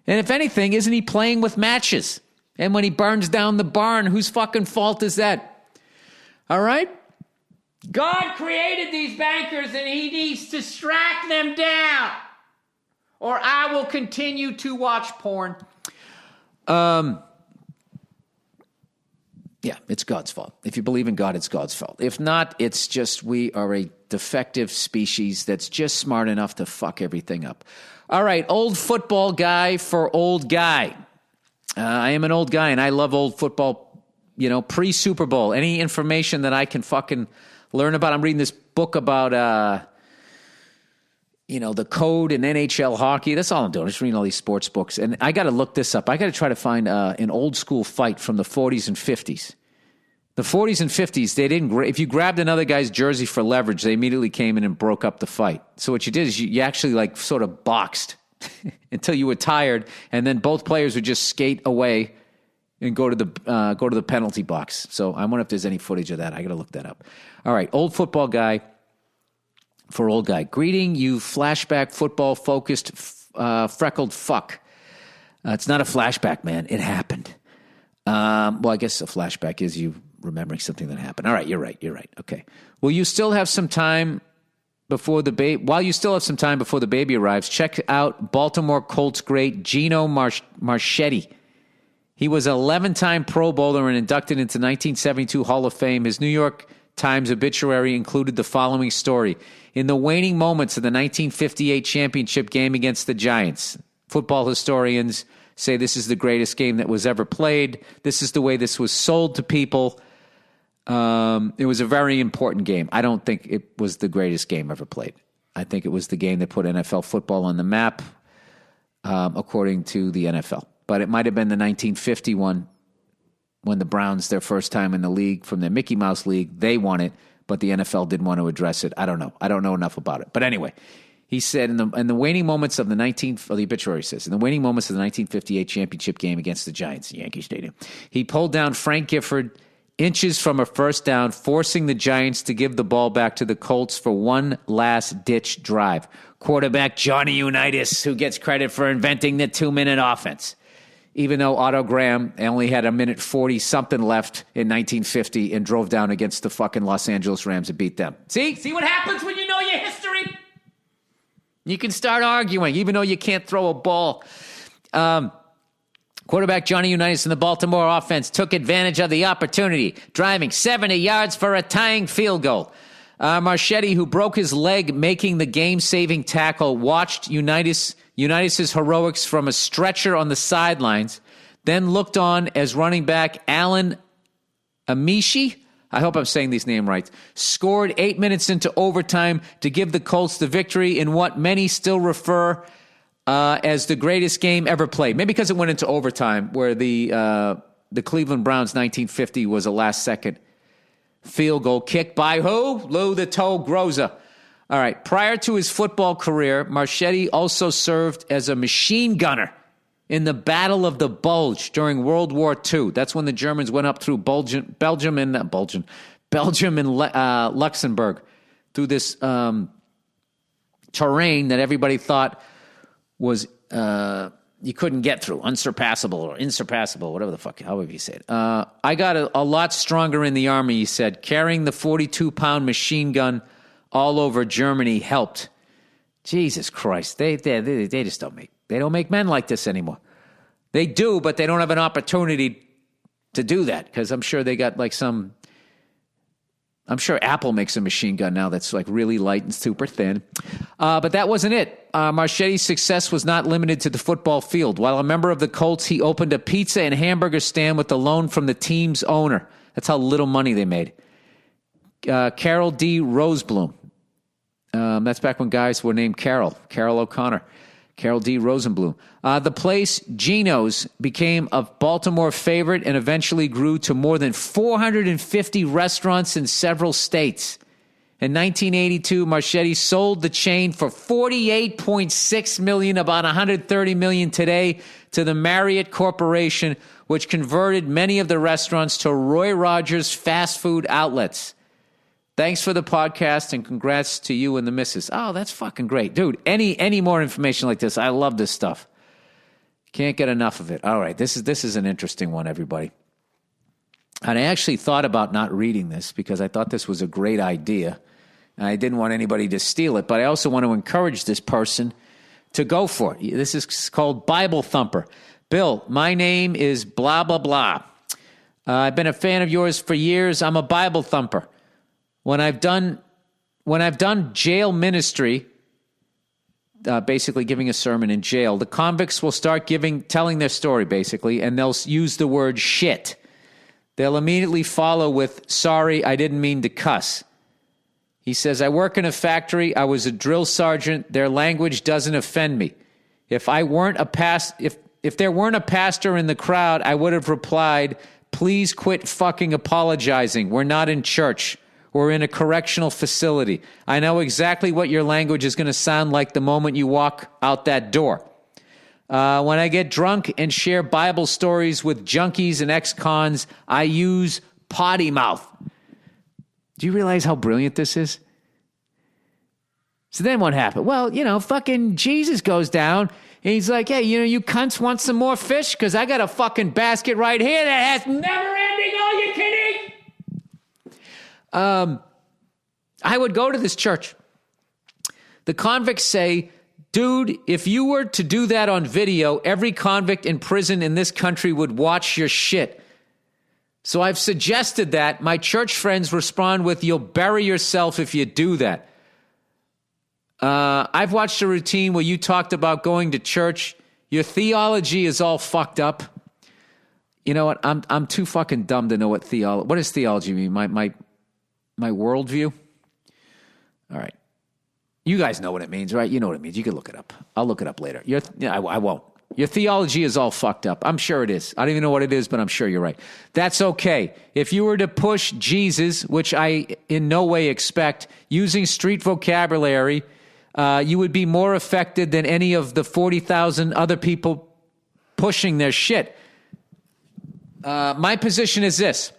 S2: And if anything, isn't he playing with matches? And when he burns down the barn, whose fucking fault is that? All right? God created these bankers and he needs to strike them down. Or I will continue to watch porn. Yeah, it's God's fault. If you believe in God, it's God's fault. If not, it's just we are a defective species that's just smart enough to fuck everything up. All right, old football guy for old guy. I am an old guy, and I love old football, pre-Super Bowl. Any information that I can fucking learn about. I'm reading this book about, the code in NHL hockey. That's all I'm doing. I'm just reading all these sports books. And I got to look this up. I got to try to find an old school fight from the 40s and 50s. The 40s and 50s, they didn't. If you grabbed another guy's jersey for leverage, they immediately came in and broke up the fight. So what you did is you actually sort of boxed until you were tired, and then both players would just skate away and go to the penalty box. So I wonder if there's any footage of that. I got to look that up. All right, old football guy for old guy. Greeting you, flashback football focused freckled fuck. It's not a flashback, man. It happened. Well, I guess a flashback is you remembering something that happened. All right, you're right. Okay. Will you still have some time before the baby? While you still have some time before the baby arrives, check out Baltimore Colts great Gino Marchetti. He was an 11-time Pro Bowler and inducted into 1972 Hall of Fame. His New York Times obituary included the following story. In the waning moments of the 1958 championship game against the Giants, football historians say this is the greatest game that was ever played. This is the way this was sold to people. It was a very important game. I don't think it was the greatest game ever played. I think it was the game that put NFL football on the map, according to the NFL. But it might have been the 1951 when the Browns, their first time in the league from the Mickey Mouse League, they won it, but the NFL didn't want to address it. I don't know. I don't know enough about it. But anyway, he said in the waning moments of the obituary says, in the waning moments of the 1958 championship game against the Giants in Yankee Stadium, he pulled down Frank Gifford inches from a first down, forcing the Giants to give the ball back to the Colts for one last-ditch drive. Quarterback Johnny Unitas, who gets credit for inventing the 2-minute offense. Even though Otto Graham only had a minute 40-something left in 1950 and drove down against the fucking Los Angeles Rams and beat them. See what happens when you know your history? You can start arguing, even though you can't throw a ball. Quarterback Johnny Unitas in the Baltimore offense took advantage of the opportunity, driving 70 yards for a tying field goal. Marchetti, who broke his leg making the game-saving tackle, watched Unitas's heroics from a stretcher on the sidelines, then looked on as running back Alan Amishi, I hope I'm saying these names right, scored 8 minutes into overtime to give the Colts the victory in what many still refer as the greatest game ever played. Maybe because it went into overtime, where the Cleveland Browns 1950 was a last-second field goal kicked by who? Lou the Toe Groza. All right. Prior to his football career, Marchetti also served as a machine gunner in the Battle of the Bulge during World War II. That's when the Germans went up through Belgium and Luxembourg through this terrain that everybody thought was you couldn't get through, unsurpassable or insurpassable, whatever the fuck, however you say it. I got a lot stronger in the Army, he said. Carrying the 42-pound machine gun all over Germany helped. Jesus Christ, they just don't make men like this anymore. They do, but they don't have an opportunity to do that, because I'm sure they got I'm sure Apple makes a machine gun now that's like really light and super thin. But that wasn't it. Marchetti's success was not limited to the football field. While a member of the Colts, he opened a pizza and hamburger stand with a loan from the team's owner. That's how little money they made. Carol D. Rosebloom. That's back when guys were named Carol O'Connor. Carol D. Rosenblum. The place, Gino's, became a Baltimore favorite and eventually grew to more than 450 restaurants in several states. In 1982, Marchetti sold the chain for $48.6 million, about $130 million today, to the Marriott Corporation, which converted many of the restaurants to Roy Rogers fast food outlets. Thanks for the podcast, and congrats to you and the missus. Oh, that's fucking great. Dude, any more information like this, I love this stuff. Can't get enough of it. All right, this is an interesting one, everybody. And I actually thought about not reading this because I thought this was a great idea, and I didn't want anybody to steal it, but I also want to encourage this person to go for it. This is called Bible Thumper. Bill, my name is blah, blah, blah. I've been a fan of yours for years. I'm a Bible thumper. When I've done jail ministry, basically giving a sermon in jail, the convicts will start telling their story, basically, and they'll use the word shit. They'll immediately follow with, sorry, I didn't mean to cuss. He says, I work in a factory. I was a drill sergeant. Their language doesn't offend me. If there weren't a pastor in the crowd, I would have replied, please quit fucking apologizing. We're not in church. We're in a correctional facility. I know exactly what your language is going to sound like the moment you walk out that door. When I get drunk and share Bible stories with junkies and ex-cons, I use potty mouth. Do you realize how brilliant this is? So then what happened? Well, fucking Jesus goes down and he's like, hey, you cunts want some more fish? Because I got a fucking basket right here that has never-ending all you can eat. I would go to this church. The convicts say, dude, if you were to do that on video, every convict in prison in this country would watch your shit. So I've suggested that. My church friends respond with, you'll bury yourself if you do that. I've watched a routine where you talked about going to church. Your theology is all fucked up. You know what? I'm too fucking dumb to know what does theology mean? My worldview? All right. You guys know what it means, right? You know what it means. You can look it up. I'll look it up later. I won't. Your theology is all fucked up. I'm sure it is. I don't even know what it is, but I'm sure you're right. That's okay. If you were to push Jesus, which I in no way expect, using street vocabulary, you would be more affected than any of the 40,000 other people pushing their shit. My position is this.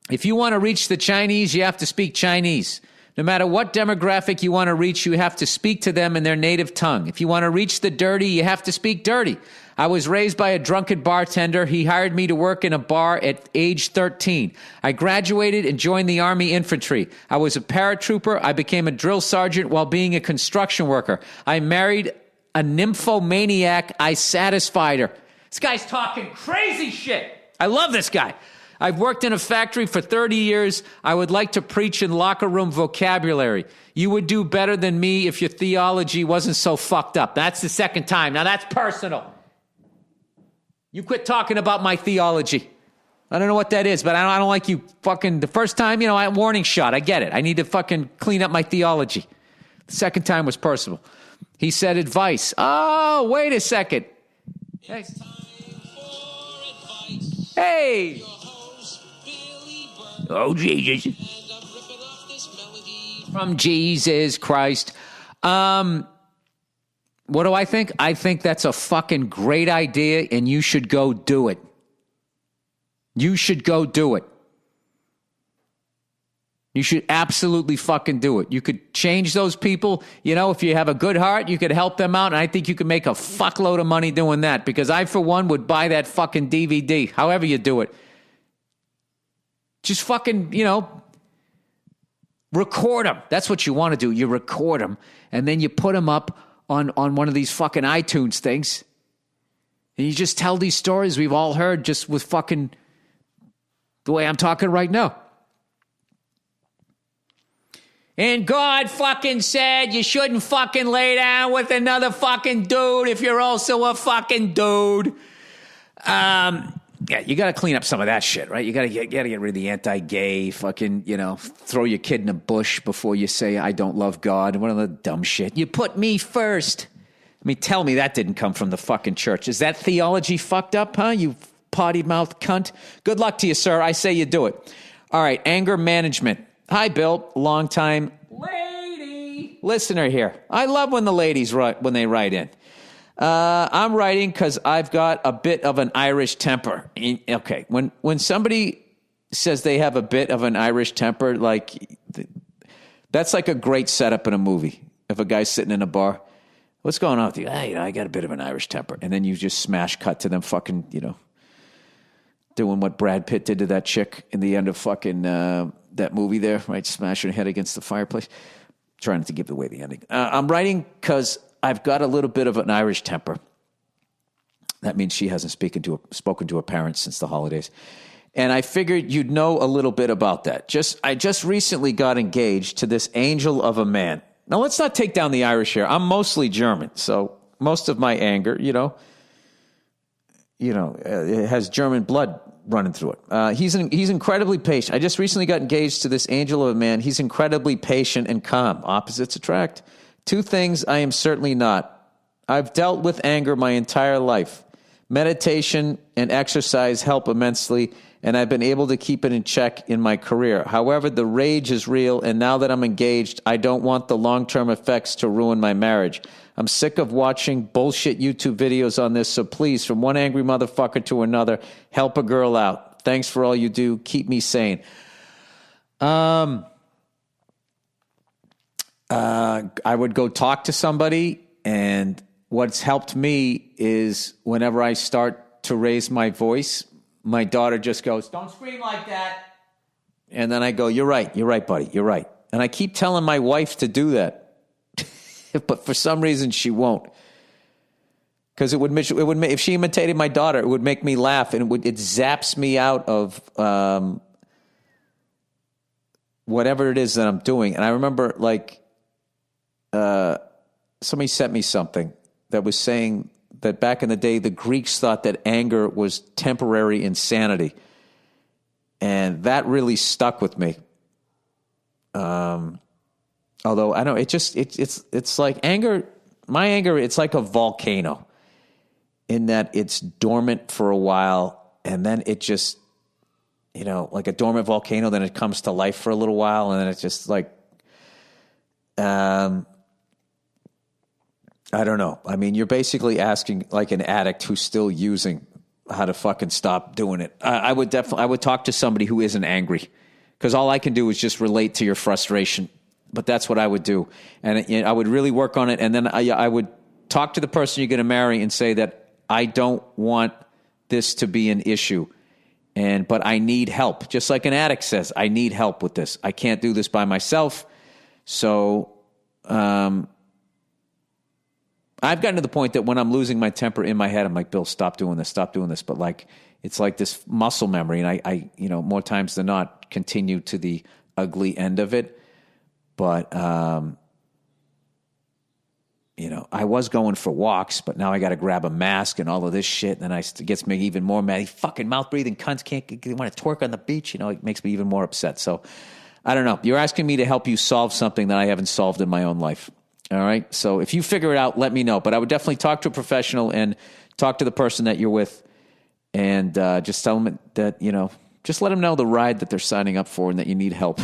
S2: If you want to reach the Chinese, you have to speak Chinese. No matter what demographic you want to reach, you have to speak to them in their native tongue. If you want to reach the dirty, you have to speak dirty. I was raised by a drunken bartender. He hired me to work in a bar at age 13. I graduated and joined the Army Infantry. I was a paratrooper. I became a drill sergeant while being a construction worker. I married a nymphomaniac. I satisfied her. This guy's talking crazy shit. I love this guy. I've worked in a factory for 30 years. I would like to preach in locker room vocabulary. You would do better than me if your theology wasn't so fucked up. That's the second time. Now that's personal. You quit talking about my theology. I don't know what that is, but I don't like you fucking... The first time, I warning shot. I get it. I need to fucking clean up my theology. The second time was personal. He said advice. Oh, wait a second. Hey. Hey. Oh, Jesus. From Jesus Christ. What do I think? I think that's a fucking great idea, and you should go do it. You should go do it. You should absolutely fucking do it. You could change those people. If you have a good heart, you could help them out, and I think you could make a fuckload of money doing that, because I, for one, would buy that fucking DVD, however you do it. Just fucking, record them. That's what you want to do. You record them, and then you put them up on one of these fucking iTunes things. And you just tell these stories we've all heard just with fucking the way I'm talking right now. And God fucking said you shouldn't fucking lay down with another fucking dude if you're also a fucking dude. Yeah, you got to clean up some of that shit, right? You got to get rid of the anti-gay fucking, throw your kid in a bush before you say, I don't love God. One of the dumb shit. You put me first. Tell me that didn't come from the fucking church. Is that theology fucked up, huh? You potty-mouthed cunt. Good luck to you, sir. I say you do it. All right, anger management. Hi, Bill. Long-time lady listener here. I love when the ladies write in. I'm writing because I've got a bit of an Irish temper. Okay, when somebody says they have a bit of an Irish temper, that's like a great setup in a movie. If a guy's sitting in a bar, what's going on with you? Hey, I got a bit of an Irish temper. And then you just smash cut to them fucking, doing what Brad Pitt did to that chick in the end of fucking that movie there, right? Smashing her head against the fireplace. Trying not to give away the ending. I'm writing because I've got a little bit of an Irish temper. That means she hasn't spoken to her parents since the holidays. And I figured you'd know a little bit about that. I just recently got engaged to this angel of a man. Now, let's not take down the Irish here. I'm mostly German, so most of my anger, it has German blood running through it. He's incredibly patient. I just recently got engaged to this angel of a man. He's incredibly patient and calm. Opposites attract. Two things I am certainly not. I've dealt with anger my entire life. Meditation and exercise help immensely, and I've been able to keep it in check in my career. However, the rage is real, and now that I'm engaged, I don't want the long-term effects to ruin my marriage. I'm sick of watching bullshit YouTube videos on this, so please, from one angry motherfucker to another, help a girl out. Thanks for all you do. Keep me sane. I would go talk to somebody, and what's helped me is whenever I start to raise my voice, my daughter just goes, "Don't scream like that." And then I go, you're right, buddy, you're right. And I keep telling my wife to do that. But for some reason, she won't. Because it would if she imitated my daughter, it would make me laugh, and it zaps me out of whatever it is that I'm doing. And I remember, somebody sent me something that was saying that back in the day, the Greeks thought that anger was temporary insanity, and that really stuck with me. Although I don't, it's like anger. My anger, it's like a volcano, in that it's dormant for a while, and then it just, like a dormant volcano, then it comes to life for a little while, and then it's just like, I don't know. I mean, you're basically asking like an addict who's still using how to fucking stop doing it. I would talk to somebody who isn't angry, because all I can do is just relate to your frustration. But that's what I would do. And I would really work on it. And then I would talk to the person you're going to marry and say that I don't want this to be an issue. But I need help. Just like an addict says, I need help with this. I can't do this by myself. So I've gotten to the point that when I'm losing my temper in my head, I'm like, Bill, stop doing this. But like, it's like this muscle memory. And I more times than not, continue to the ugly end of it. But, I was going for walks, but now I got to grab a mask and all of this shit. And then it gets me even more mad. Fucking mouth-breathing cunts want to twerk on the beach. It makes me even more upset. So I don't know. You're asking me to help you solve something that I haven't solved in my own life. All right. So if you figure it out, let me know. But I would definitely talk to a professional and talk to the person that you're with, and just tell them that, just let them know the ride that they're signing up for and that you need help.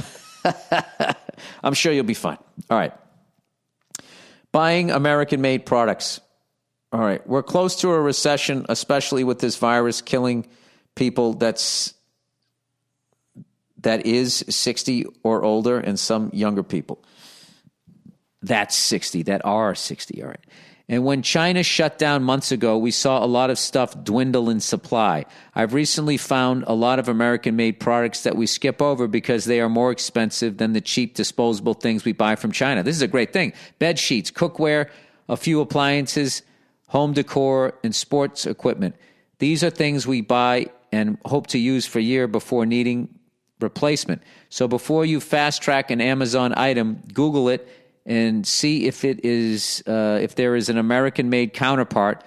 S2: I'm sure you'll be fine. All right. Buying American-made products. All right. We're close to a recession, especially with this virus killing people that is 60 or older, and some younger people. That's 60, that are 60, all right. And when China shut down months ago, we saw a lot of stuff dwindle in supply. I've recently found a lot of American-made products that we skip over because they are more expensive than the cheap disposable things we buy from China. This is a great thing. Bed sheets, cookware, a few appliances, home decor, and sports equipment. These are things we buy and hope to use for a year before needing replacement. So before you fast-track an Amazon item, Google it and see if there is an American-made counterpart.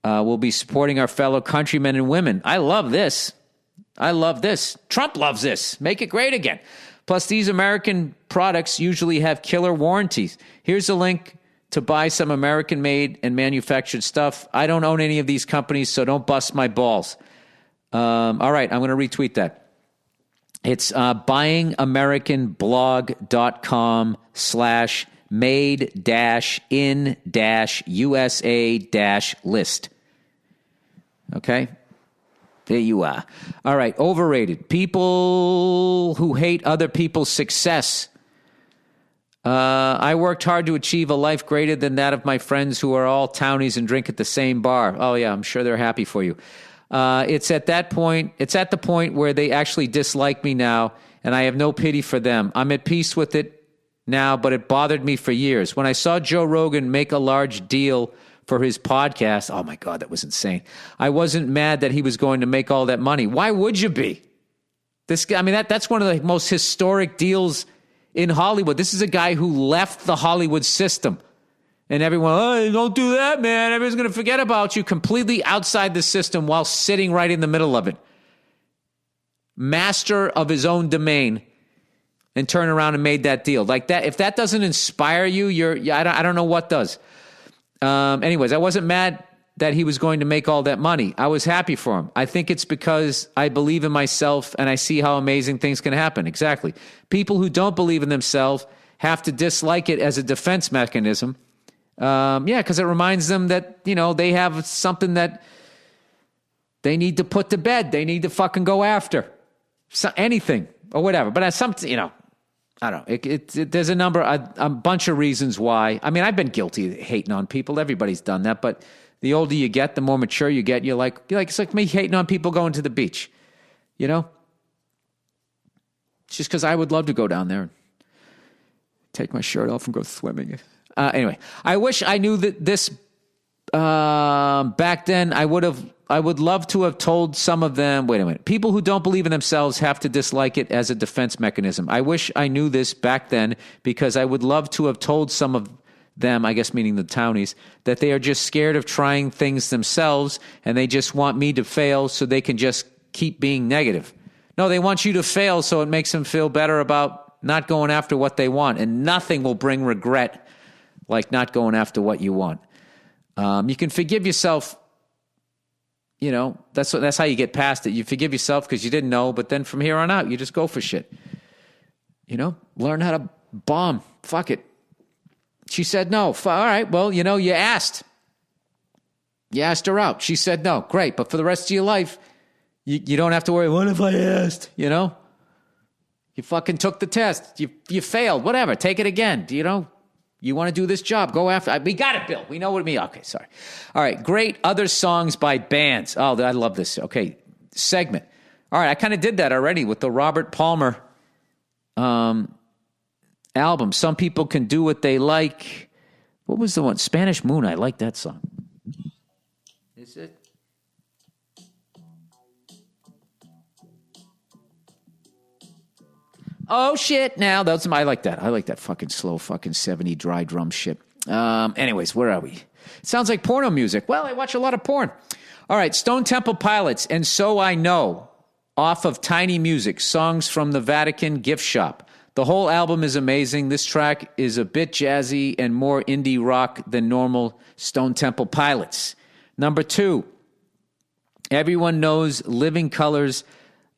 S2: We'll be supporting our fellow countrymen and women. I love this. Trump loves this. Make it great again. Plus, these American products usually have killer warranties. Here's a link to buy some American-made and manufactured stuff. I don't own any of these companies, so don't bust my balls. All right, I'm going to retweet that. It's buyingamerican.com/made-in-USA-list. Okay? There you are. All right, overrated. People who hate other people's success. I worked hard to achieve a life greater than that of my friends who are all townies and drink at the same bar. Oh, yeah, I'm sure they're happy for you. It's at the point where they actually dislike me now, and I have no pity for them. I'm at peace with it now, but it bothered me for years. When I saw Joe Rogan make a large deal for his podcast, oh my God, that was insane. I wasn't mad that he was going to make all that money. Why would you be? This guy, I mean, that's one of the most historic deals in Hollywood. This is a guy who left the Hollywood system. And everyone, oh, don't do that, man. Everyone's going to forget about you. Completely outside the system while sitting right in the middle of it. Master of his own domain, and turn around and made that deal. Like that, if that doesn't inspire you, I don't know what does. Anyways, I wasn't mad that he was going to make all that money. I was happy for him. I think it's because I believe in myself and I see how amazing things can happen. Exactly. People who don't believe in themselves have to dislike it as a defense mechanism. Yeah, because it reminds them that, you know, they have something that they need to put to bed. They need to fucking go after anything or whatever. But as something, you know, I don't know. There's a bunch of reasons why. I mean, I've been guilty of hating on people. Everybody's done that. But the older you get, the more mature you get. You're like, it's like me hating on people going to the beach. You know? It's just because I would love to go down there and take my shirt off and go swimming. Anyway, I wish I knew that this back then. I would love to have told some of them, wait a minute, people who don't believe in themselves have to dislike it as a defense mechanism. I wish I knew this back then because I would love to have told some of them, I guess meaning the townies, that they are just scared of trying things themselves and they just want me to fail so they can just keep being negative. No, they want you to fail so it makes them feel better about not going after what they want, and nothing will bring regret like not going after what you want. You can forgive yourself. You know, that's how you get past it. You forgive yourself because you didn't know, but then from here on out, you just go for shit. You know, learn how to bomb. Fuck it. She said no. All right, well, you know, you asked. You asked her out. She said no. Great, but for the rest of your life, you don't have to worry, what if I asked? You know? You fucking took the test. You failed. Whatever. Take it again. You know? You want to do this job? Go after. We got it, Bill. We know what it means. Okay, sorry. All right. Great other songs by bands. Oh, I love this. Okay, segment. All right, I kind of did that already with the Robert Palmer album. Some people can do what they like. What was the one? Spanish Moon. I like that song. Is it? Oh, shit, now. I like that. I like that fucking slow fucking 70 dry drum shit. Anyways, where are we? It sounds like porno music. Well, I watch a lot of porn. All right, Stone Temple Pilots, And So I Know, off of Tiny Music, songs from the Vatican gift shop. The whole album is amazing. This track is a bit jazzy and more indie rock than normal Stone Temple Pilots. Number 2, everyone knows Living Colors,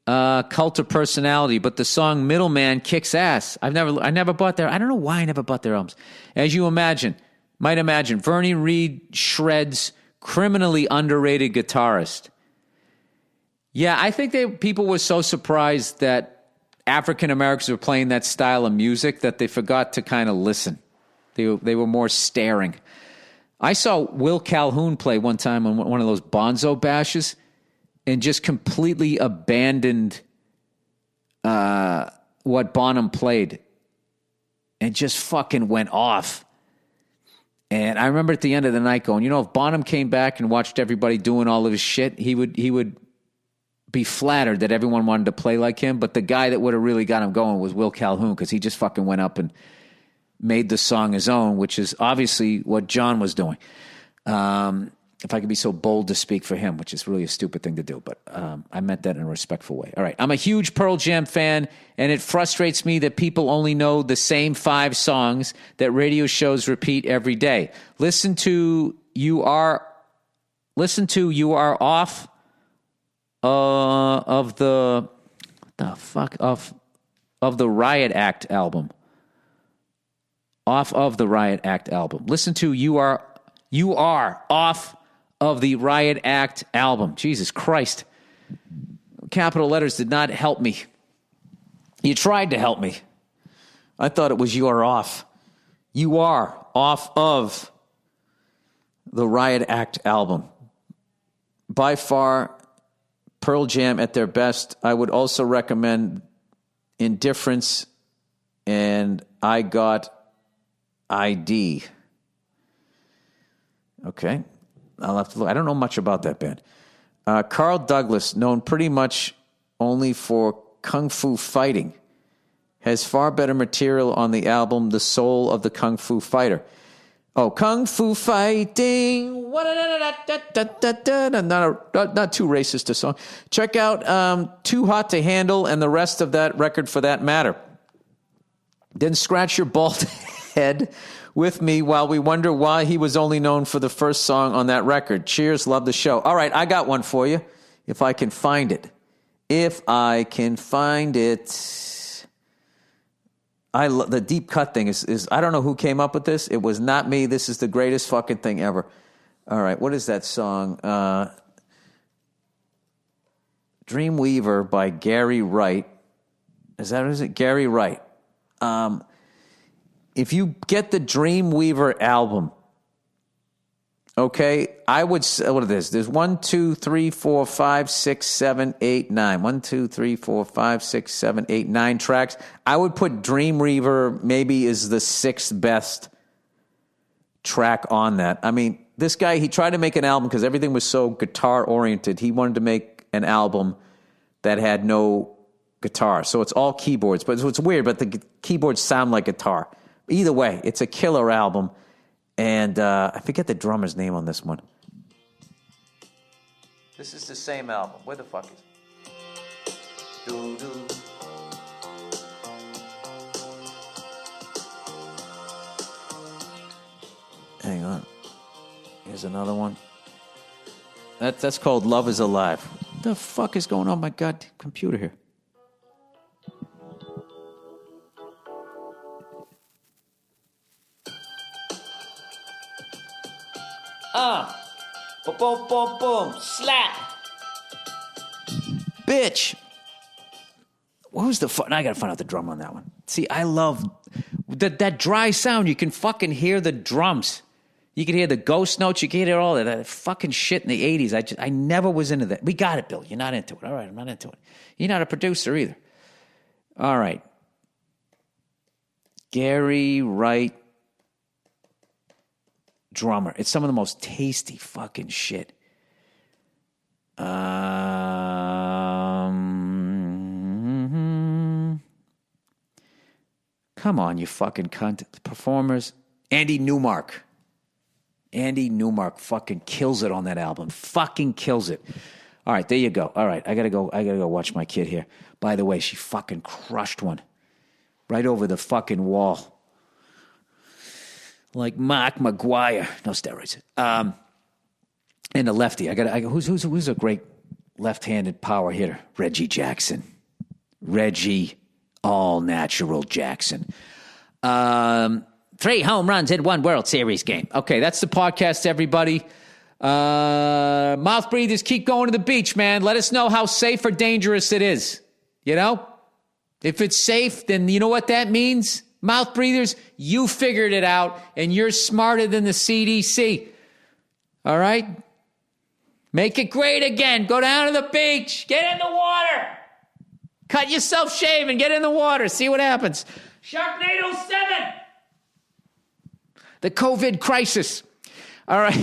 S2: Cult of Personality, but the song Middleman kicks ass. I never bought their, I don't know why I never bought their albums. As you might imagine, Vernie Reed shreds, criminally underrated guitarist. Yeah, I think people were so surprised that African Americans were playing that style of music that they forgot to kind of listen. They were more staring. I saw Will Calhoun play one time on one of those Bonzo bashes, and just completely abandoned what Bonham played and just fucking went off. And I remember at the end of the night going, you know, if Bonham came back and watched everybody doing all of his shit, he would be flattered that everyone wanted to play like him. But the guy that would have really got him going was Will Calhoun, because he just fucking went up and made the song his own, which is obviously what John was doing. If I could be so bold to speak for him, which is really a stupid thing to do, but I meant that in a respectful way. All right, I'm a huge Pearl Jam fan, and it frustrates me that people only know the same 5 songs that radio shows repeat every day. Listen to You Are Off of the Riot Act album. Off of the Riot Act album. Listen to You Are Off of the Riot Act album. Jesus Christ. Capital letters did not help me. You tried to help me. I thought it was You Are Off. You Are Off of the Riot Act album. By far, Pearl Jam at their best. I would also recommend Indifference and I Got ID. Okay. I'll have to look. I don't know much about that band. Carl Douglas, known pretty much only for kung fu fighting, has far better material on the album The Soul of the Kung Fu Fighter. Oh, Kung Fu Fighting. Not too racist a song. Check out Too Hot to Handle and the rest of that record for that matter. Then scratch your bald head with me while we wonder why he was only known for the first song on that record. Cheers, love the show. All right, I got one for you, if I can find it. The deep cut thing is I don't know who came up with this. It was not me. This is the greatest fucking thing ever. All right, what is that song? Dreamweaver by Gary Wright. Is it? Gary Wright. If you get the Dreamweaver album, okay, I would say, what is this? There's 1, 2, 3, 4, 5, 6, 7, 8, 9. 1, 2, 3, 4, 5, 6, 7, 8, 9 tracks. I would put Dreamweaver maybe is the 6th best track on that. I mean, this guy, he tried to make an album because everything was so guitar-oriented. He wanted to make an album that had no guitar. So it's all keyboards. But it's weird, but the keyboards sound like guitar. Either way, it's a killer album. And I forget the drummer's name on this one. This is the same album. Where the fuck is it? Doo-doo. Hang on. Here's another one. That's called Love is Alive. What the fuck is going on my goddamn computer here? Boom, boom, boom, boom, slap. Bitch. What was the fuck? I gotta find out the drum on that one. See, I love that dry sound. You can fucking hear the drums. You can hear the ghost notes. You can hear all of that fucking shit in the 80s. I never was into that. We got it, Bill. You're not into it. All right, I'm not into it. You're not a producer either. All right. Gary Wright. Drummer. It's some of the most tasty fucking shit. Come on, you fucking cunt. Performers. Andy Newmark fucking kills it on that album. Fucking kills it. All right, there you go. All right, I gotta go watch my kid here. By the way, she fucking crushed one. Right over the fucking wall. Like Mark McGuire. No steroids. And a lefty. Who's a great left-handed power hitter? Reggie Jackson. Reggie all-natural Jackson. 3 home runs in 1 World Series game. Okay, that's the podcast, everybody. Mouth breathers, keep going to the beach, man. Let us know how safe or dangerous it is. You know? If it's safe, then you know what that means? Mouth breathers, you figured it out, and you're smarter than the CDC. All right? Make it great again. Go down to the beach. Get in the water. Cut yourself shave and get in the water. See what happens. Sharknado 7. The COVID crisis. All right.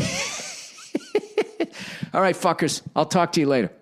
S2: All right, fuckers. I'll talk to you later.